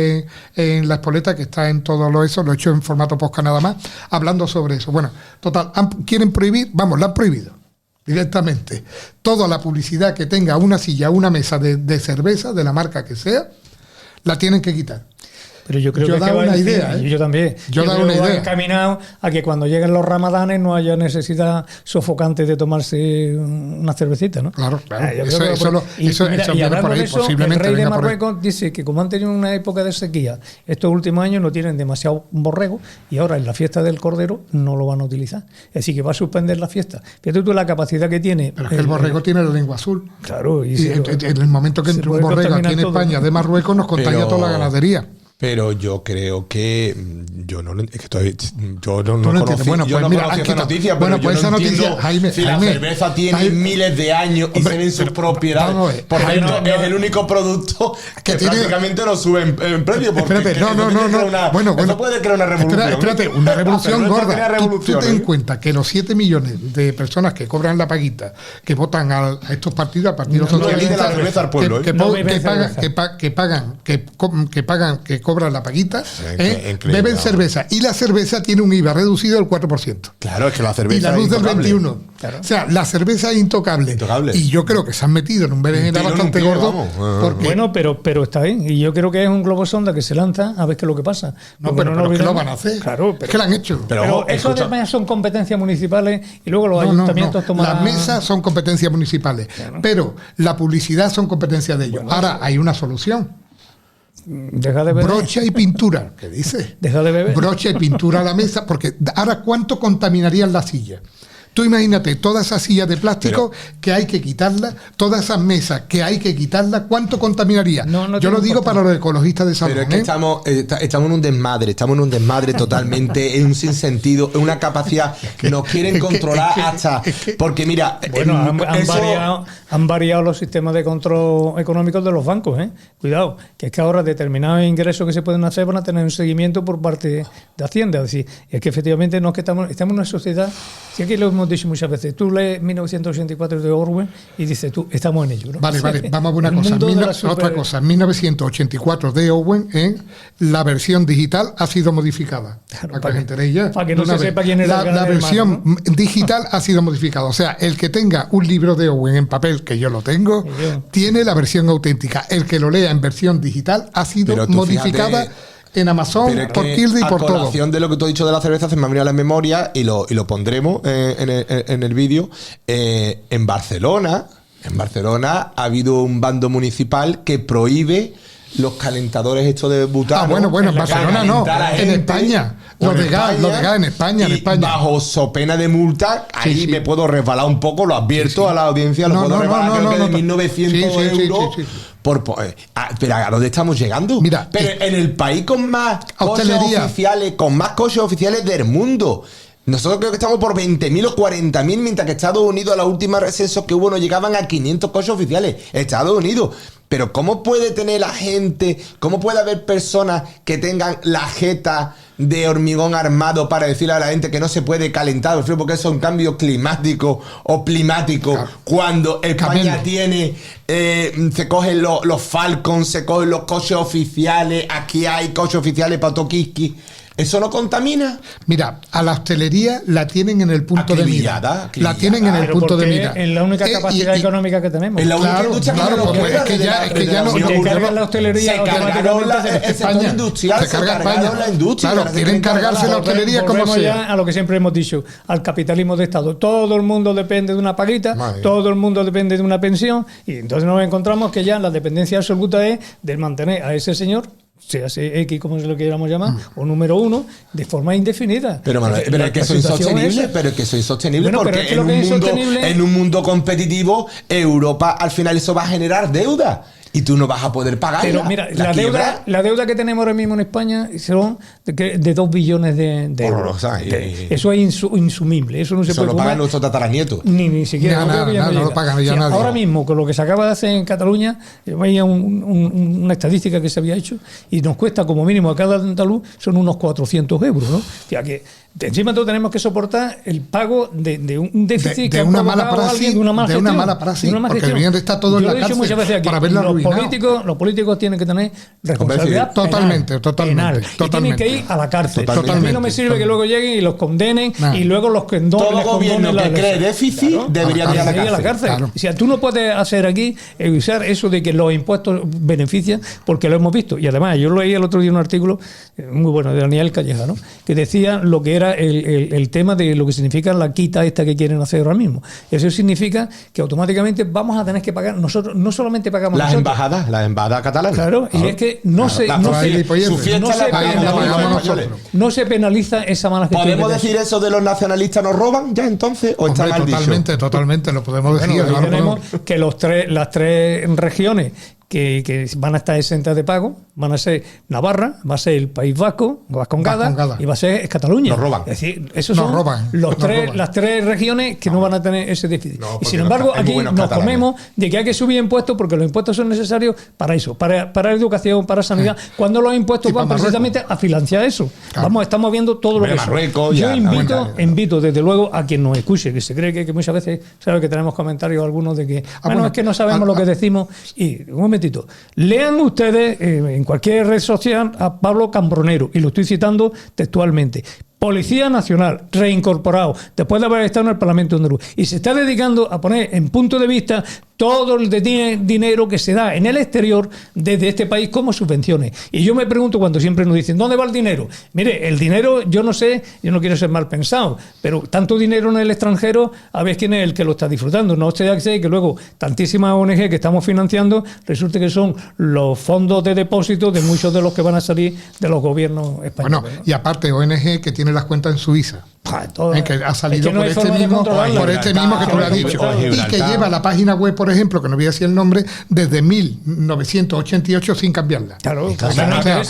S1: en La Espoleta, que está en todo eso, lo he hecho en formato podcast nada más, hablando sobre eso. Bueno, total, quieren prohibir, la han prohibido directamente. Toda la publicidad que tenga una silla, una mesa de cerveza, de la marca que sea, la tienen que quitar.
S2: Pero yo creo
S1: Yo
S2: que
S1: daba una idea,
S2: yo también.
S1: Yo daba una idea.
S2: Encaminado a que cuando lleguen los ramadanes no haya necesidad sofocante de tomarse una cervecita, ¿no?
S1: Claro.
S2: Y hablando de eso, el rey de Marruecos
S1: dice
S2: dice que como han tenido una época de sequía, estos últimos años no tienen demasiado borrego y ahora en la fiesta del Cordero no lo van a utilizar. Así que va a suspender la fiesta. Fíjate tú la capacidad que tiene.
S1: Pero es que el borrego tiene la lengua azul.
S2: Claro.
S1: Y en el momento que entre un borrego aquí en España de Marruecos nos contagia toda la ganadería.
S3: Pero yo creo que yo no
S1: conocía
S3: esa noticia, pero yo no entiendo
S1: Jaime,
S3: la cerveza tiene miles de años y se ven sus propiedades. Por ejemplo, es el único producto que prácticamente no sube en precio.
S1: Espérate, no.
S3: Eso puede crear una revolución.
S1: Espérate, una revolución gorda. Tú ten en cuenta que los 7 millones de personas que cobran la paguita, que votan a estos partidos, al Partido Socialista, que cobran la paguita, beben cerveza. Y la cerveza tiene un IVA reducido del 4%.
S3: Claro, es que la cerveza
S1: y la luz
S3: es
S1: del 21%. Claro. O sea, la cerveza es intocable. Y yo creo que se han metido en un berenjena bastante gordo.
S2: Bueno, pero está bien. Y yo creo que es un globo sonda que se lanza a ver qué es lo que pasa.
S1: Pero ¿qué lo van a hacer?
S2: Claro,
S1: es que lo han hecho.
S2: Pero eso además son competencias municipales y luego los ayuntamientos toman...
S1: Las mesas son competencias municipales, pero la publicidad son competencias de ellos. Ahora hay una solución.
S2: Deja de beber.
S1: Brocha y pintura. ¿Qué dice?
S2: Deja de beber.
S1: Brocha y pintura a la mesa, porque ahora ¿cuánto contaminarían las sillas? Tú imagínate todas esas sillas de plástico que hay que quitarlas, todas esas mesas que hay que quitarlas, ¿cuánto contaminaría? Yo lo digo para los ecologistas de salud.
S3: Pero es que estamos en un desmadre totalmente, en un sinsentido, en una capacidad que nos quieren controlar hasta... Porque mira...
S2: Bueno, han variado los sistemas de control económicos de los bancos, ¿eh? Cuidado, que es que ahora determinados ingresos que se pueden hacer van a tener un seguimiento por parte de Hacienda. Es decir, es que efectivamente no es que estamos en una sociedad... Si aquí lo hemos dicho muchas veces, tú lees 1984 de Orwell y dices tú, estamos en ello, ¿no?
S1: Vale, vamos a una cosa. Otra cosa, 1984 de Orwell, la versión digital ha sido modificada.
S2: Claro,
S1: para que enteréis ya.
S2: Para que no se sepa quién era
S1: la versión digital ha sido modificada. O sea, el que tenga un libro de Orwell en papel, que yo lo tengo, tiene la versión auténtica. El que lo lea en versión digital ha sido modificada. Fíjate, en Amazon, por Kilde y por todo. A
S3: colación de lo que tú has dicho de la cerveza, se me ha venido a la memoria y lo pondremos en el vídeo. En Barcelona ha habido un bando municipal que prohíbe los calentadores estos de butano.
S1: Bueno, en Barcelona no, en España. Los de gas en España.
S3: Bajo so pena de multa, ahí me puedo resbalar un poco, lo advierto a la audiencia, lo puedo resbalar, creo que de 1.900 euros. Pero ¿a dónde estamos llegando?
S1: Mira,
S3: pero en el país con más coches oficiales del mundo. Nosotros creo que estamos por 20.000 o 40.000, mientras que Estados Unidos, a la última recensos que hubo, no llegaban a 500 coches oficiales. Estados Unidos. Pero ¿cómo puede tener la gente, cómo puede haber personas que tengan la jeta de hormigón armado para decirle a la gente que no se puede calentar el frío porque son cambios climáticos o climáticos, cuando España tiene, se cogen los Falcons, se cogen los coches oficiales, aquí hay coches oficiales para Tokiski? ¿Eso no contamina?
S1: Mira, a la hostelería la tienen en el punto de mira. La tienen en el punto de mira.
S2: Es la única capacidad económica que tenemos.
S1: Es la única industria es que ya no.
S2: Si te cargan la hostelería,
S3: el sector industrial, se carga la industria.
S1: Claro, quieren cargarse la hostelería como sea.
S2: A lo que siempre hemos dicho, al capitalismo de Estado. Todo el mundo depende de una paguita, todo el mundo depende de una pensión, y entonces nos encontramos que ya la dependencia absoluta es de mantener a ese señor, sea X, como se lo queramos llamar, o número 1, de forma indefinida.
S3: Pero es que eso es insostenible, porque en un mundo competitivo, Europa al final eso va a generar deuda. Y tú no vas a poder pagar.
S2: Pero mira, la deuda que tenemos ahora mismo en España son de 2 billones de euros. Eso es insumible. Eso no se puede.
S3: Lo pagan nuestros tataranietos.
S2: Ni siquiera.
S1: No lo pagan ya nadie.
S2: Ahora mismo, con lo que se acaba de hacer en Cataluña, yo veía una estadística que se había hecho y nos cuesta como mínimo a cada andaluz son unos 400 euros, ¿no? O sea que encima todo tenemos que soportar el pago de un déficit
S1: de una mala praxis,
S2: de una mala
S1: praxis, porque deberían de estar todos en la cárcel
S2: muchas veces aquí,
S1: para verla arruinado.
S2: Los políticos tienen que tener responsabilidad
S1: totalmente,
S2: penal, y tienen que ir a la cárcel. A mí no me sirve que luego lleguen y los condenen y luego los condonen.
S3: Todo gobierno que cree déficit debería ir a la cárcel.
S2: Claro. O sea, tú no puedes hacer aquí usar eso de que los impuestos benefician, porque lo hemos visto. Y además, yo leí el otro día un artículo muy bueno de Daniel Calleja, ¿no? Que decía lo que era el tema de lo que significa la quita esta que quieren hacer ahora mismo. Eso significa que automáticamente vamos a tener que pagar nosotros, no solamente pagamos
S3: las embajadas catalanas.
S2: Claro, y es que no se penaliza esa mala gestión.
S3: ¿Podemos decir eso de los nacionalistas nos roban ya entonces? ¿O está mal dicho?
S1: Totalmente, lo podemos decir.
S2: Bueno, tenemos que las tres regiones que van a estar exentas de pago van a ser Navarra, va a ser el País Vasco, Vascongada, y va a ser Cataluña.
S3: Nos roban.
S2: Es decir, esos son las tres regiones que no van a tener ese déficit. Y sin embargo, aquí nos comemos de que hay que subir impuestos porque los impuestos son necesarios para eso, para educación, para sanidad, cuando los impuestos van precisamente a financiar eso. Claro. Estamos viendo todo lo que es. Yo invito desde luego a quien nos escuche, que se cree que muchas veces sabe que tenemos comentarios algunos de que es que no sabemos lo que decimos. Y un momentito, lean ustedes en cualquier red social a Pablo Cambronero, y lo estoy citando textualmente. Policía Nacional, reincorporado, después de haber estado en el Parlamento andaluz, y se está dedicando a poner en punto de vista todo el dinero que se da en el exterior desde este país como subvenciones. Y yo me pregunto, cuando siempre nos dicen, ¿dónde va el dinero? Mire, el dinero, yo no sé, yo no quiero ser mal pensado, pero tanto dinero en el extranjero, a ver quién es el que lo está disfrutando. No sé que luego tantísimas ONG que estamos financiando, resulta que son los fondos de depósito de muchos de los que van a salir de los gobiernos españoles.
S1: Bueno, y aparte ONG que tiene las cuentas en Suiza. Que ha salido por este mismo que tú le has dicho, y que lleva la página web, por ejemplo, que no voy a decir el nombre, desde 1988 sin cambiarla.
S2: Claro,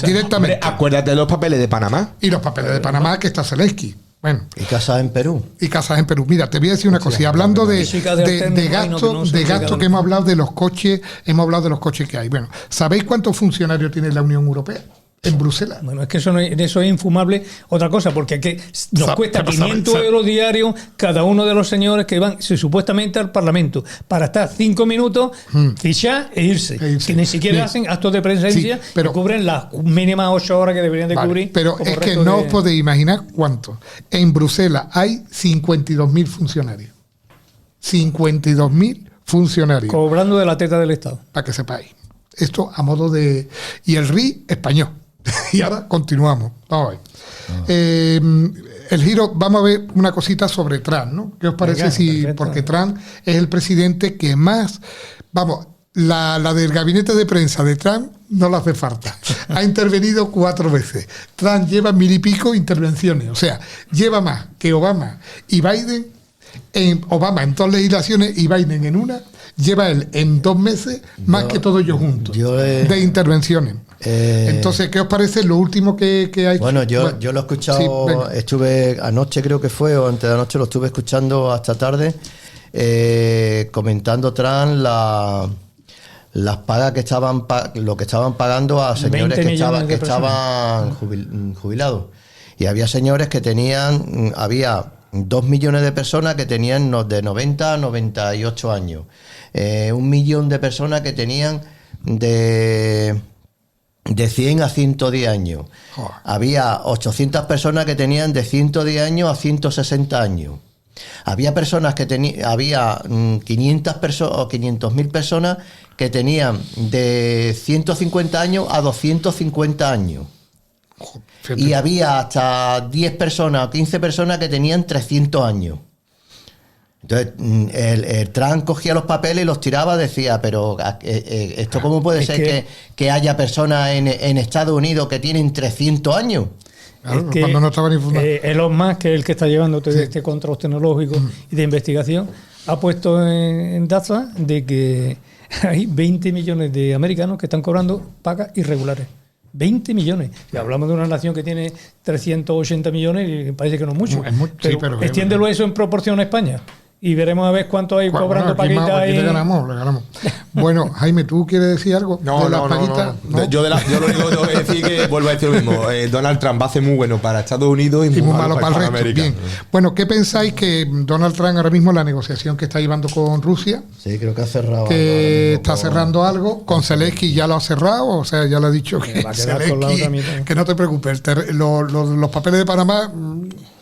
S1: directamente.
S3: Hombre, acuérdate de los papeles de Panamá.
S1: Y los papeles de Panamá, que está Zelensky. Bueno.
S4: Y casas en Perú.
S1: Mira, te voy a decir una cosa. Y hablando de gasto, que hemos hablado de los coches, que hay. Bueno, ¿sabéis cuántos funcionarios tiene la Unión Europea? En Bruselas.
S2: Bueno, es que eso es infumable. Otra cosa, porque aquí nos cuesta 500 euros diarios cada uno de los señores que van supuestamente al Parlamento para estar 5 minutos, fichar e irse. Que ni siquiera hacen actos de presencia, pero cubren las mínimas 8 horas que deberían de cubrir.
S1: Pero es que no os podéis imaginar cuánto. En Bruselas hay 52.000 funcionarios. 52.000 funcionarios.
S2: Cobrando de la teta del Estado.
S1: Para que sepáis. Esto a modo de... Y el RI español. Y ahora continuamos. Vamos a ver. El giro, vamos a ver una cosita sobre Trump, ¿no? ¿Qué os parece? Porque Trump es el presidente que más... Vamos, la del gabinete de prensa de Trump no le hace falta. Ha intervenido 4 veces. Trump lleva 1000 y pico intervenciones. O sea, lleva más que Obama y Biden. Obama en 2 legislaciones y Biden en una. Lleva él en 2 meses más que todos ellos juntos de intervenciones. Entonces, ¿qué os parece lo último que hay?
S4: Bueno, yo lo he escuchado, estuve anoche, creo que fue, o antes de anoche, lo estuve escuchando hasta tarde, comentando Trump las pagas que estaban pagando a señores que estaban jubilados. Y había señores que tenían, había 2 millones de personas que tenían de 90 a 98 años. 1 millón de personas que tenían de 100 a 110 años. Había 800 personas que tenían de 110 años a 160 años. Había personas que había 500.000 personas que tenían de 150 años a 250 años. Y había hasta 10 personas o 15 personas que tenían 300 años. Entonces, el Trump cogía los papeles y los tiraba, decía, pero ¿esto cómo puede ser que haya personas en Estados Unidos que tienen 300 años?
S1: Claro, cuando no estaban informados.
S2: Elon Musk, que es el que está llevando todo este control tecnológico y de investigación, ha puesto en data de que hay 20 millones de americanos que están cobrando pagas irregulares. 20 millones. Y hablamos de una nación que tiene 380 millones y parece que no es mucho.
S1: Pero
S2: extiéndelo eso en proporción a España. y veremos a ver cuánto hay cobrando paquitas.
S1: Aquí le ganamos. Bueno, Jaime, ¿tú quieres decir algo de las paquitas?
S3: No. Yo lo único que tengo que decir que vuelvo a decir lo mismo. Donald Trump va a ser muy bueno para Estados Unidos y muy malo para el resto. América.
S1: Bien. Bueno, ¿qué pensáis que Donald Trump ahora mismo la negociación que está llevando con Rusia?
S4: Sí, creo que ha cerrado.
S1: Que está cerrando algo. Con Zelensky ya lo ha cerrado, o sea, ya lo ha dicho que Zelensky, que no te preocupes. Los papeles de Panamá,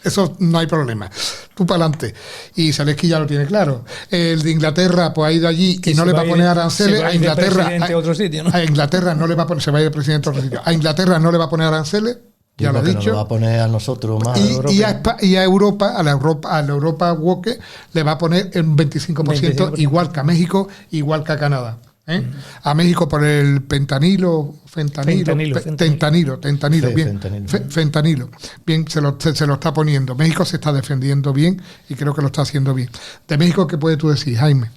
S1: eso no hay problema. Tú para adelante. Y Zelensky ya lo tiene claro. El de Inglaterra pues ha ido allí y no le va a poner aranceles. A Inglaterra,
S2: a otro sitio, ¿no?
S1: A Inglaterra no le va a poner, se va a ir el presidente a otro sitio. A Inglaterra no le va a poner aranceles. Ya lo ha dicho.
S4: Lo va a poner a nosotros más.
S1: Y a Europa, a la Europa Woke, le va a poner el 25%, igual que a México, igual que a Canadá. A México por el fentanilo. Bien, se lo está poniendo. México se está defendiendo bien y creo que lo está haciendo bien. De México, ¿qué puedes tú decir, Jaime?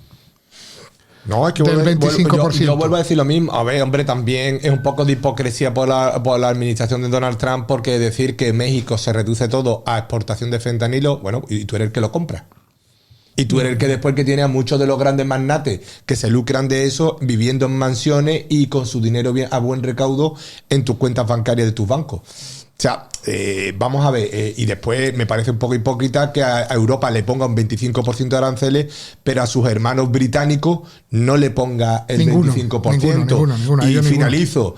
S3: No, es que
S1: del 25%.
S3: Yo vuelvo a decir lo mismo. A ver, hombre, también es un poco de hipocresía por la administración de Donald Trump, porque decir que México se reduce todo a exportación de fentanilo, bueno, y tú eres el que lo compra. Y tú eres el que después que tiene a muchos de los grandes magnates que se lucran de eso, viviendo en mansiones y con su dinero bien a buen recaudo en tus cuentas bancarias de tus bancos. O sea, vamos a ver, y después me parece un poco hipócrita que a Europa le ponga un 25% de aranceles, pero a sus hermanos británicos no le ponga el 25%. Ninguno, y finalizo,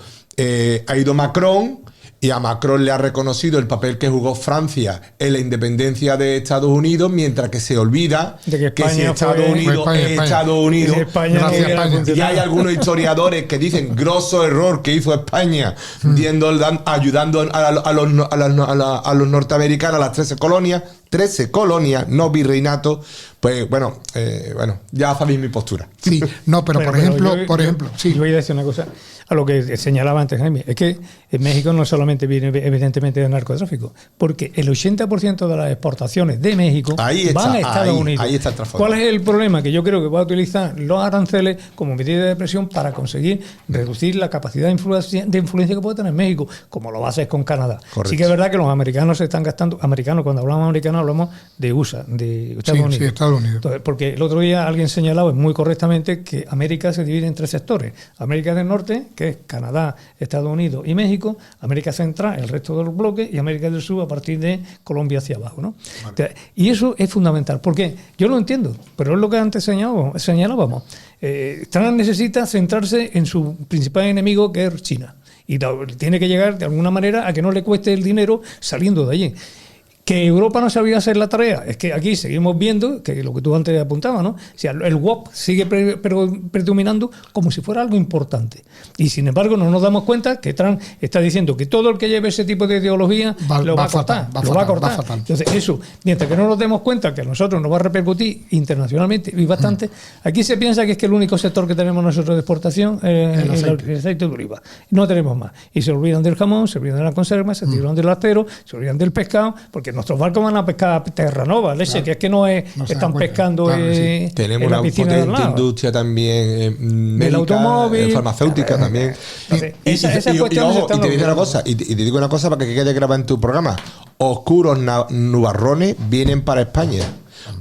S3: ha ido Macron, y a Macron le ha reconocido el papel que jugó Francia en la independencia de Estados Unidos, mientras que se olvida de que si Estados Unidos es Estados Unidos. Y hay algunos historiadores que dicen grosso error que hizo España, ayudando a los norteamericanos, a las 13 colonias, no virreinato. Pues bueno, ya sabéis mi postura.
S1: Sí, no, pero por ejemplo, sí.
S2: Yo voy a decir una cosa a lo que señalaba antes Jaime, es que en México no solamente viene evidentemente del narcotráfico, porque el 80% de las exportaciones de México van a Estados Unidos.
S3: Ahí está el trasfondo.
S2: ¿Cuál es el problema? Que yo creo que va a utilizar los aranceles como medida de presión para conseguir reducir la capacidad de influencia que puede tener México, como lo va a hacer con Canadá.
S3: Correcto.
S2: Sí que es verdad que los americanos se están gastando, cuando hablamos americanos hablamos de USA, de Estados Unidos.
S1: Sí, Estados Unidos.
S2: Entonces, porque el otro día alguien señalaba muy correctamente que América se divide en 3 sectores. América del Norte, que es Canadá, Estados Unidos y México, América Central, el resto del bloque, y América del Sur a partir de Colombia hacia abajo, ¿no? Vale. Entonces, y eso es fundamental, porque yo lo entiendo, pero es lo que antes señalábamos. Trump necesita centrarse en su principal enemigo, que es China, y tiene que llegar de alguna manera a que no le cueste el dinero saliendo de allí. Que Europa no sabía hacer la tarea, es que aquí seguimos viendo que lo que tú antes apuntabas, ¿no? O sea, el WOP sigue predominando como si fuera algo importante. Y sin embargo no nos damos cuenta que Trump está diciendo que todo el que lleve ese tipo de ideología lo va a cortar. Entonces eso, mientras que no nos demos cuenta que a nosotros nos va a repercutir internacionalmente y bastante, aquí se piensa que es que el único sector que tenemos nosotros de exportación es el aceite de oliva. No tenemos más. Y se olvidan del jamón, se olvidan de la conserva, se olvidan del lactero, se olvidan del pescado, porque nuestros barcos van a pescar terranova, leche, claro, que es que no están pescando
S3: tenemos
S2: en la
S3: piscina
S2: potente
S3: de al industria también, médica,
S2: el automóvil,
S3: farmacéutica también. Y te digo una cosa, y te digo una cosa para que quede grabado en tu programa: oscuros nubarrones vienen para España.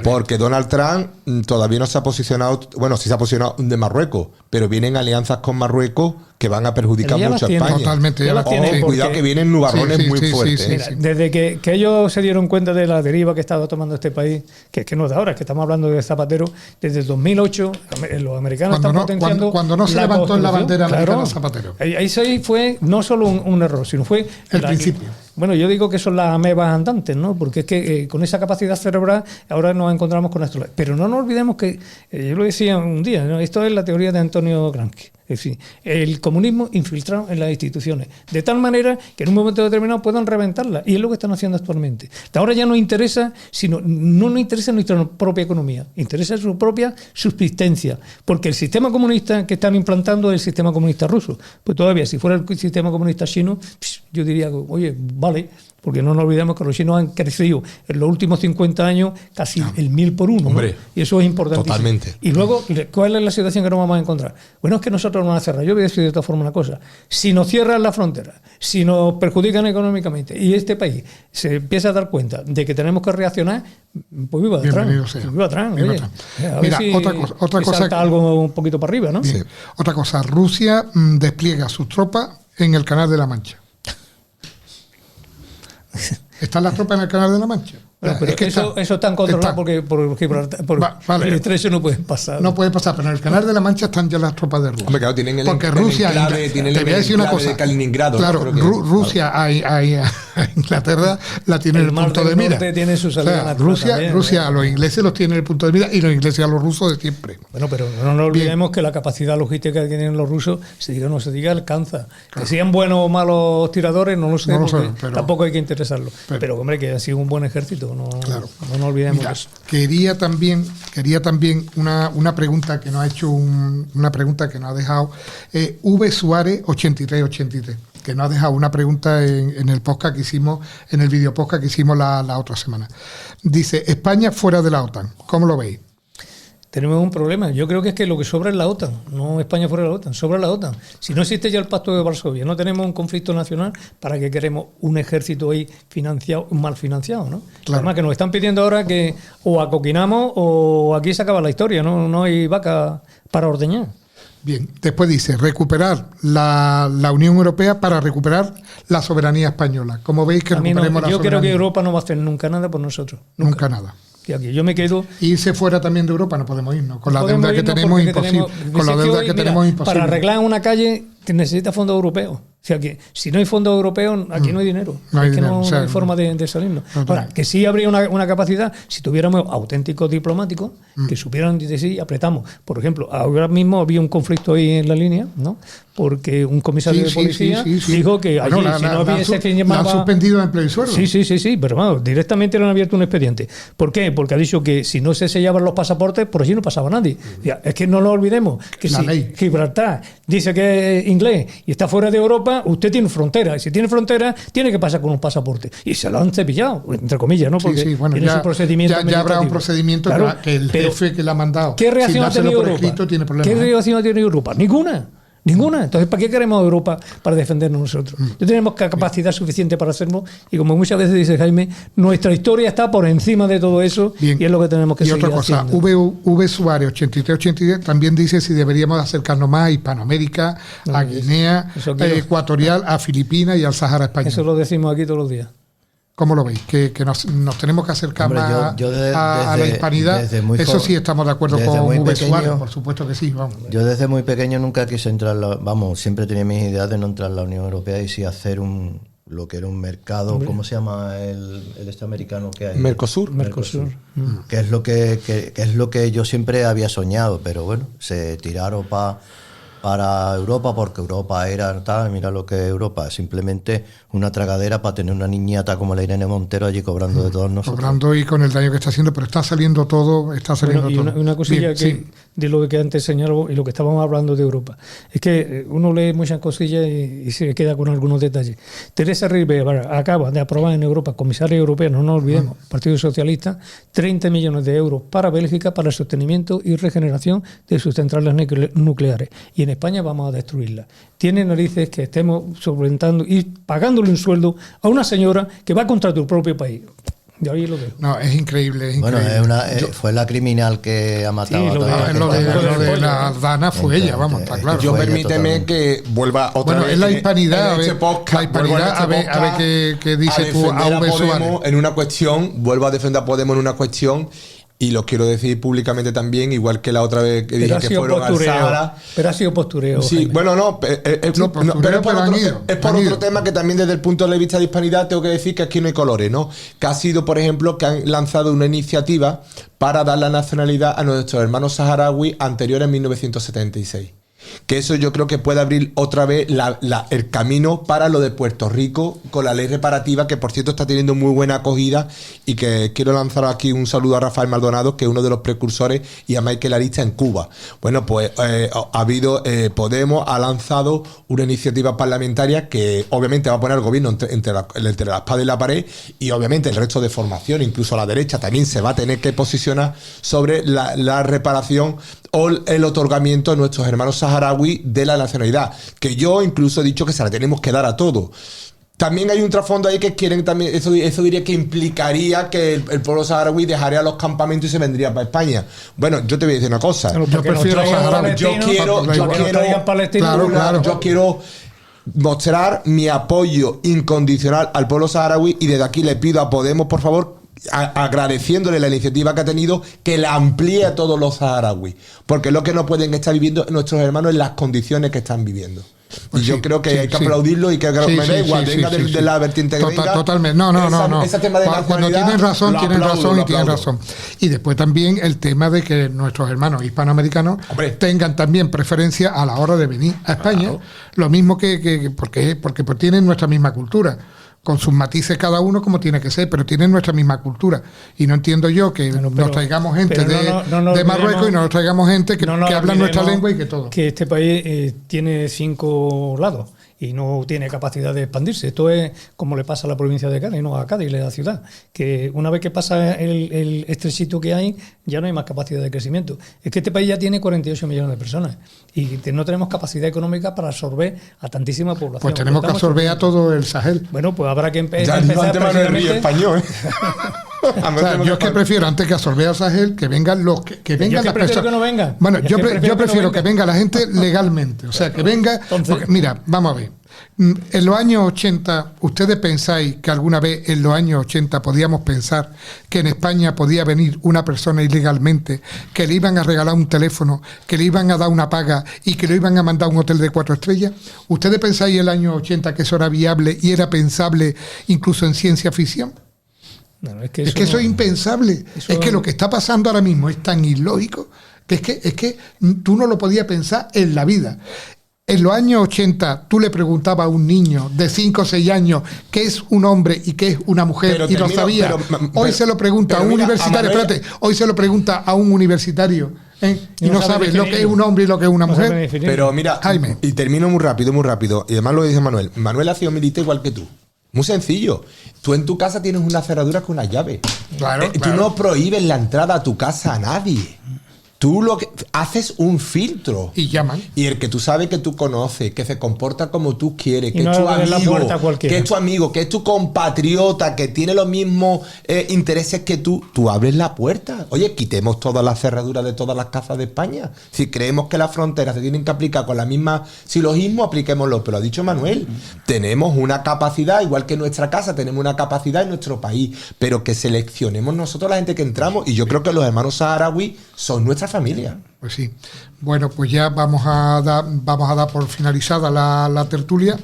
S3: Porque Donald Trump todavía no se ha posicionado, bueno, sí se ha posicionado de Marruecos, pero vienen alianzas con Marruecos que van a perjudicar mucho a España.
S1: Totalmente, ya las tiene.
S3: Cuidado que vienen nubarrones muy fuertes.
S2: Mira, desde que ellos se dieron cuenta de la deriva que estaba tomando este país, que es que no es de ahora, es que estamos hablando de Zapatero, desde el 2008 los americanos están potenciando
S1: cuando no se levantó en la bandera americana Zapatero.
S2: Ahí fue no solo un error, sino fue
S1: el principio.
S2: Bueno, yo digo que son las amebas andantes, ¿no? Porque es que con esa capacidad cerebral ahora nos encontramos con esto. Pero no nos olvidemos que, yo lo decía un día, ¿no? Esto es la teoría de Antonio Gramsci. Es decir, el comunismo infiltrado en las instituciones, de tal manera que en un momento determinado puedan reventarlas. Y es lo que están haciendo actualmente. Ahora ya no nos interesa nuestra propia economía, interesa su propia subsistencia. Porque el sistema comunista que están implantando es el sistema comunista ruso. Pues todavía, si fuera el sistema comunista chino, yo diría, oye, vale. Porque no nos olvidemos que los chinos han crecido en los últimos 50 años casi el 1000 por 1.
S3: Hombre,
S2: ¿no? Y eso es importantísimo.
S3: Totalmente.
S2: Y luego, ¿cuál es la situación que nos vamos a encontrar? Bueno, es que nosotros fronteras no van a cerrar. Yo voy a decir de esta forma una cosa. Si nos cierran las fronteras, si nos perjudican económicamente y este país se empieza a dar cuenta de que tenemos que reaccionar, pues viva Trump. Viva Trump.
S1: Mira, si otra cosa
S2: salta algo un poquito para arriba, ¿no?
S1: Sí. Otra cosa, Rusia despliega sus tropas en el Canal de la Mancha. ¿Están las tropas en el Canal de la Mancha?
S2: Bueno, pero es que eso están controlados porque por
S1: vale.
S2: el estrecho no pueden pasar.
S1: No pueden pasar, pero en el Canal de la Mancha están ya las tropas de Rusia.
S3: Hombre, claro, tienen
S1: porque Rusia,
S3: te voy a decir una cosa, de Kaliningrado.
S1: Claro, ¿no? Rusia a Inglaterra la tiene en el punto de mira.
S2: Tiene su salida
S1: Rusia a los ingleses los tiene en el punto de mira y los ingleses a los rusos de siempre.
S2: Bueno, pero no nos olvidemos que la capacidad logística que tienen los rusos, se diga o no se diga, alcanza. Claro. Que sean buenos o malos tiradores, no lo sé, pero tampoco hay que interesarlo. Pero hombre, que ha sido un buen ejército, no. Claro. No nos olvidemos.
S1: Mira,
S2: de eso.
S1: Quería también una pregunta que nos ha hecho una pregunta que nos ha dejado V Suárez 8383, que nos ha dejado una pregunta en el podcast que hicimos, en el video podcast que hicimos la otra semana. Dice, España fuera de la OTAN, ¿cómo lo veis?
S2: Tenemos un problema. Yo creo que es que lo que sobra es la OTAN, no España fuera de la OTAN, sobra la OTAN. Si no existe ya el Pacto de Varsovia, no tenemos un conflicto nacional, ¿para qué queremos un ejército ahí financiado, mal financiado, ¿no? Claro. Además que nos están pidiendo ahora que o acoquinamos o aquí se acaba la historia, no hay vaca para ordeñar.
S1: Bien, después dice, recuperar la Unión Europea para recuperar la soberanía española. ¿Cómo veis que recuperemos la soberanía?
S2: Yo creo que Europa no va a hacer nunca nada por nosotros.
S1: Nunca nada.
S2: Aquí yo me quedo.
S1: Irse fuera también de Europa no podemos irnos. Con la deuda que tenemos imposible. Con la deuda que tenemos imposible.
S2: Para arreglar una calle necesita fondos europeos. O sea que si no hay fondos europeos, aquí no hay dinero. No hay dinero, no hay forma de salirnos. Ahora, que sí habría una capacidad, si tuviéramos auténticos diplomáticos, que supieran decir, apretamos. Por ejemplo, ahora mismo había un conflicto ahí en la línea, ¿no? Porque un comisario de policía dijo que allí, si no hubiese que llamaba...
S1: ¿La han suspendido el empleo y sueldo?
S2: Sí, pero vamos, directamente le han abierto un expediente. ¿Por qué? Porque ha dicho que si no se sellaban los pasaportes, por allí no pasaba nadie. Es que no lo olvidemos, que si Gibraltar dice que es inglés y está fuera de Europa, usted tiene frontera, y si tiene frontera, tiene que pasar con un pasaporte. Y se lo han cepillado, entre comillas, ¿no? Porque tiene su procedimiento.
S1: Ya habrá un procedimiento, claro, que el jefe que le ha mandado.
S2: ¿Qué reacción ha tenido Europa? ¿Qué reacción ha tenido Europa? Ninguna. Entonces, ¿para qué queremos a Europa para defendernos nosotros? No tenemos capacidad suficiente para hacerlo y como muchas veces dice Jaime, nuestra historia está por encima de todo eso. Bien. Y es lo que tenemos que seguir haciendo. Y otra
S1: cosa, V Suárez 8383 también dice si deberíamos acercarnos más a Hispanoamérica, a Guinea Ecuatorial, a Filipinas y al Sahara español.
S2: Eso lo decimos aquí todos los días.
S1: ¿Cómo lo veis? Que nos tenemos que acercar más a la hispanidad. Eso sí estamos de acuerdo con V Suárez, por supuesto que sí. Vamos.
S4: Yo desde muy pequeño nunca quise entrar, siempre tenía mis ideas de no entrar en la Unión Europea y sí hacer lo que era un mercado. Hombre. ¿Cómo se llama el americano que hay?
S3: Mercosur.
S4: Que es lo que yo siempre había soñado, pero bueno, se tiraron para Europa, porque Europa era tal, mira lo que es Europa, simplemente una tragadera para tener una niñata como la Irene Montero allí cobrando de todos nosotros.
S1: Cobrando y con el daño que está haciendo, pero está saliendo todo.
S2: Una cosilla de lo que antes señaló y lo que estábamos hablando de Europa, es que uno lee muchas cosillas y se queda con algunos detalles. Teresa Rivera acaba de aprobar en Europa, comisaria europea, no nos olvidemos, Partido Socialista, 30 millones de euros para Bélgica para el sostenimiento y regeneración de sus centrales nucleares. Y en España vamos a destruirla. Tiene narices que estemos solventando y pagándole un sueldo a una señora que va contra tu propio país. Yo ahí lo veo.
S1: No, es increíble.
S4: Bueno, fue la criminal que ha matado a
S1: lo de la Dana fue ella, vamos, está claro.
S3: Yo permíteme que vuelva otra vez.
S1: Es la hispanidad, a ver qué dice tú a V Suárez.
S3: En una cuestión, vuelvo a defender a Podemos en una cuestión. Y lo quiero decir públicamente también, igual que la otra vez que dije que fueron al Sahara.
S2: Pero ha sido postureo.
S3: Sí, Jaime. Bueno, pero es por otro tema que también desde el punto de vista de hispanidad tengo que decir que aquí no hay colores, ¿no? Que ha sido, por ejemplo, que han lanzado una iniciativa para dar la nacionalidad a nuestros hermanos saharauis anteriores a 1976. Que eso yo creo que puede abrir otra vez el camino para lo de Puerto Rico con la ley reparativa, que por cierto está teniendo muy buena acogida, y que quiero lanzar aquí un saludo a Rafael Maldonado, que es uno de los precursores, y a Michael Arista en Cuba. Bueno, pues Podemos ha lanzado una iniciativa parlamentaria que obviamente va a poner al gobierno entre la espada y la pared, y obviamente el resto de formación, incluso la derecha, también se va a tener que posicionar sobre la reparación o el otorgamiento a nuestros hermanos saharauis saharaui de la nacionalidad, que yo incluso he dicho que se la tenemos que dar a todos. También hay un trasfondo ahí que quieren también, eso diría que implicaría que el pueblo saharaui dejaría los campamentos y se vendría para España. Bueno, yo te voy a decir una cosa.
S1: Yo prefiero saharaui.
S3: Yo quiero mostrar mi apoyo incondicional al pueblo saharaui y desde aquí le pido a Podemos, por favor, agradeciéndole la iniciativa que ha tenido, que la amplíe a todos los saharauis, porque es lo que no pueden estar viviendo nuestros hermanos en las condiciones que están viviendo. Pues y yo creo que hay que aplaudirlo y que me da igual, venga de la vertiente que venga.
S1: Totalmente. No.
S3: Ese tema de
S1: cuando tienen razón, tienen razón. Y después también el tema de que nuestros hermanos hispanoamericanos tengan también preferencia a la hora de venir a España. Claro. Lo mismo que porque tienen nuestra misma cultura, con sus matices cada uno como tiene que ser, pero tienen nuestra misma cultura. Y no entiendo yo que nos traigamos gente de Marruecos y nos traigamos gente que habla nuestra lengua y que todo.
S2: Que este país tiene 5 lados y no tiene capacidad de expandirse. Esto es como le pasa a la provincia de Cádiz, no a Cádiz, la ciudad, que una vez que pasa el estrechito que hay, ya no hay más capacidad de crecimiento. Es que este país ya tiene 48 millones de personas y no tenemos capacidad económica para absorber a tantísima población.
S1: Pues tenemos que absorber a todo el Sahel.
S2: Bueno, pues habrá que empezar
S3: precisamente... español.
S1: O sea, yo es que prefiero, antes que absorber a Sahel, que vengan los que vengan las personas.
S2: Que no vengan.
S1: Bueno, yo prefiero que venga la gente legalmente. O sea, que venga.
S2: Entonces,
S1: porque, mira, vamos a ver. En los años 80, ¿ustedes pensáis que alguna vez en los años 80 podíamos pensar que en España podía venir una persona ilegalmente, que le iban a regalar un teléfono, que le iban a dar una paga y que le iban a mandar a un hotel de 4 estrellas? ¿Ustedes pensáis en el año 80 que eso era viable y era pensable incluso en ciencia ficción?
S2: No, es que
S1: eso es impensable. Es que lo que está pasando ahora mismo es tan ilógico que es que tú no lo podías pensar en la vida. En los años 80 tú le preguntabas a un niño de 5 o 6 años qué es un hombre y qué es una mujer y lo sabía. Hoy se lo pregunta a un universitario, hoy se lo pregunta a un universitario y no sabe lo que es un hombre y lo que es una mujer.
S3: Pero mira, Jaime, y termino muy rápido, y además lo dice Manuel. Manuel ha sido militar igual que tú. Muy sencillo. Tú en tu casa tienes una cerradura con una llave. Claro. Tú no prohíbes la entrada a tu casa a nadie. Tú lo que haces un filtro.
S1: Y llaman.
S3: Y el que tú sabes que tú conoces, que se comporta como tú quieres, que es tu amigo, que es tu amigo, que es tu compatriota, que tiene los mismos intereses que tú abres la puerta. Oye, quitemos todas las cerraduras de todas las casas de España. Si creemos que las fronteras se tienen que aplicar con la misma silogismo, apliquémoslo. Pero ha dicho Manuel, tenemos una capacidad, igual que en nuestra casa, tenemos una capacidad en nuestro país, pero que seleccionemos nosotros la gente que entramos. Y yo creo que los hermanos saharaui son nuestra familia.
S1: Pues sí. Bueno, pues ya vamos a dar por finalizada la tertulia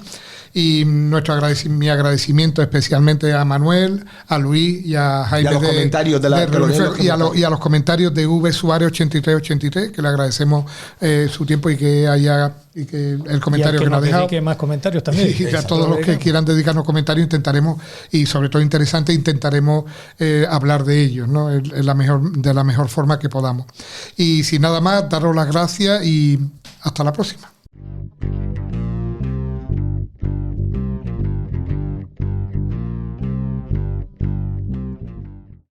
S1: y mi agradecimiento especialmente a Manuel, a Luis y a Jaime
S3: y a los comentarios
S1: y a los comentarios de V Suárez 8383, que le agradecemos su tiempo y que el comentario que nos ha dejado.
S2: Que más comentarios también.
S1: Y a todos los que quieran dedicarnos comentarios intentaremos, y sobre todo interesante, intentaremos hablar de ellos, ¿no? De la mejor forma que podamos. Y sin nada más, daros las gracias y hasta la próxima.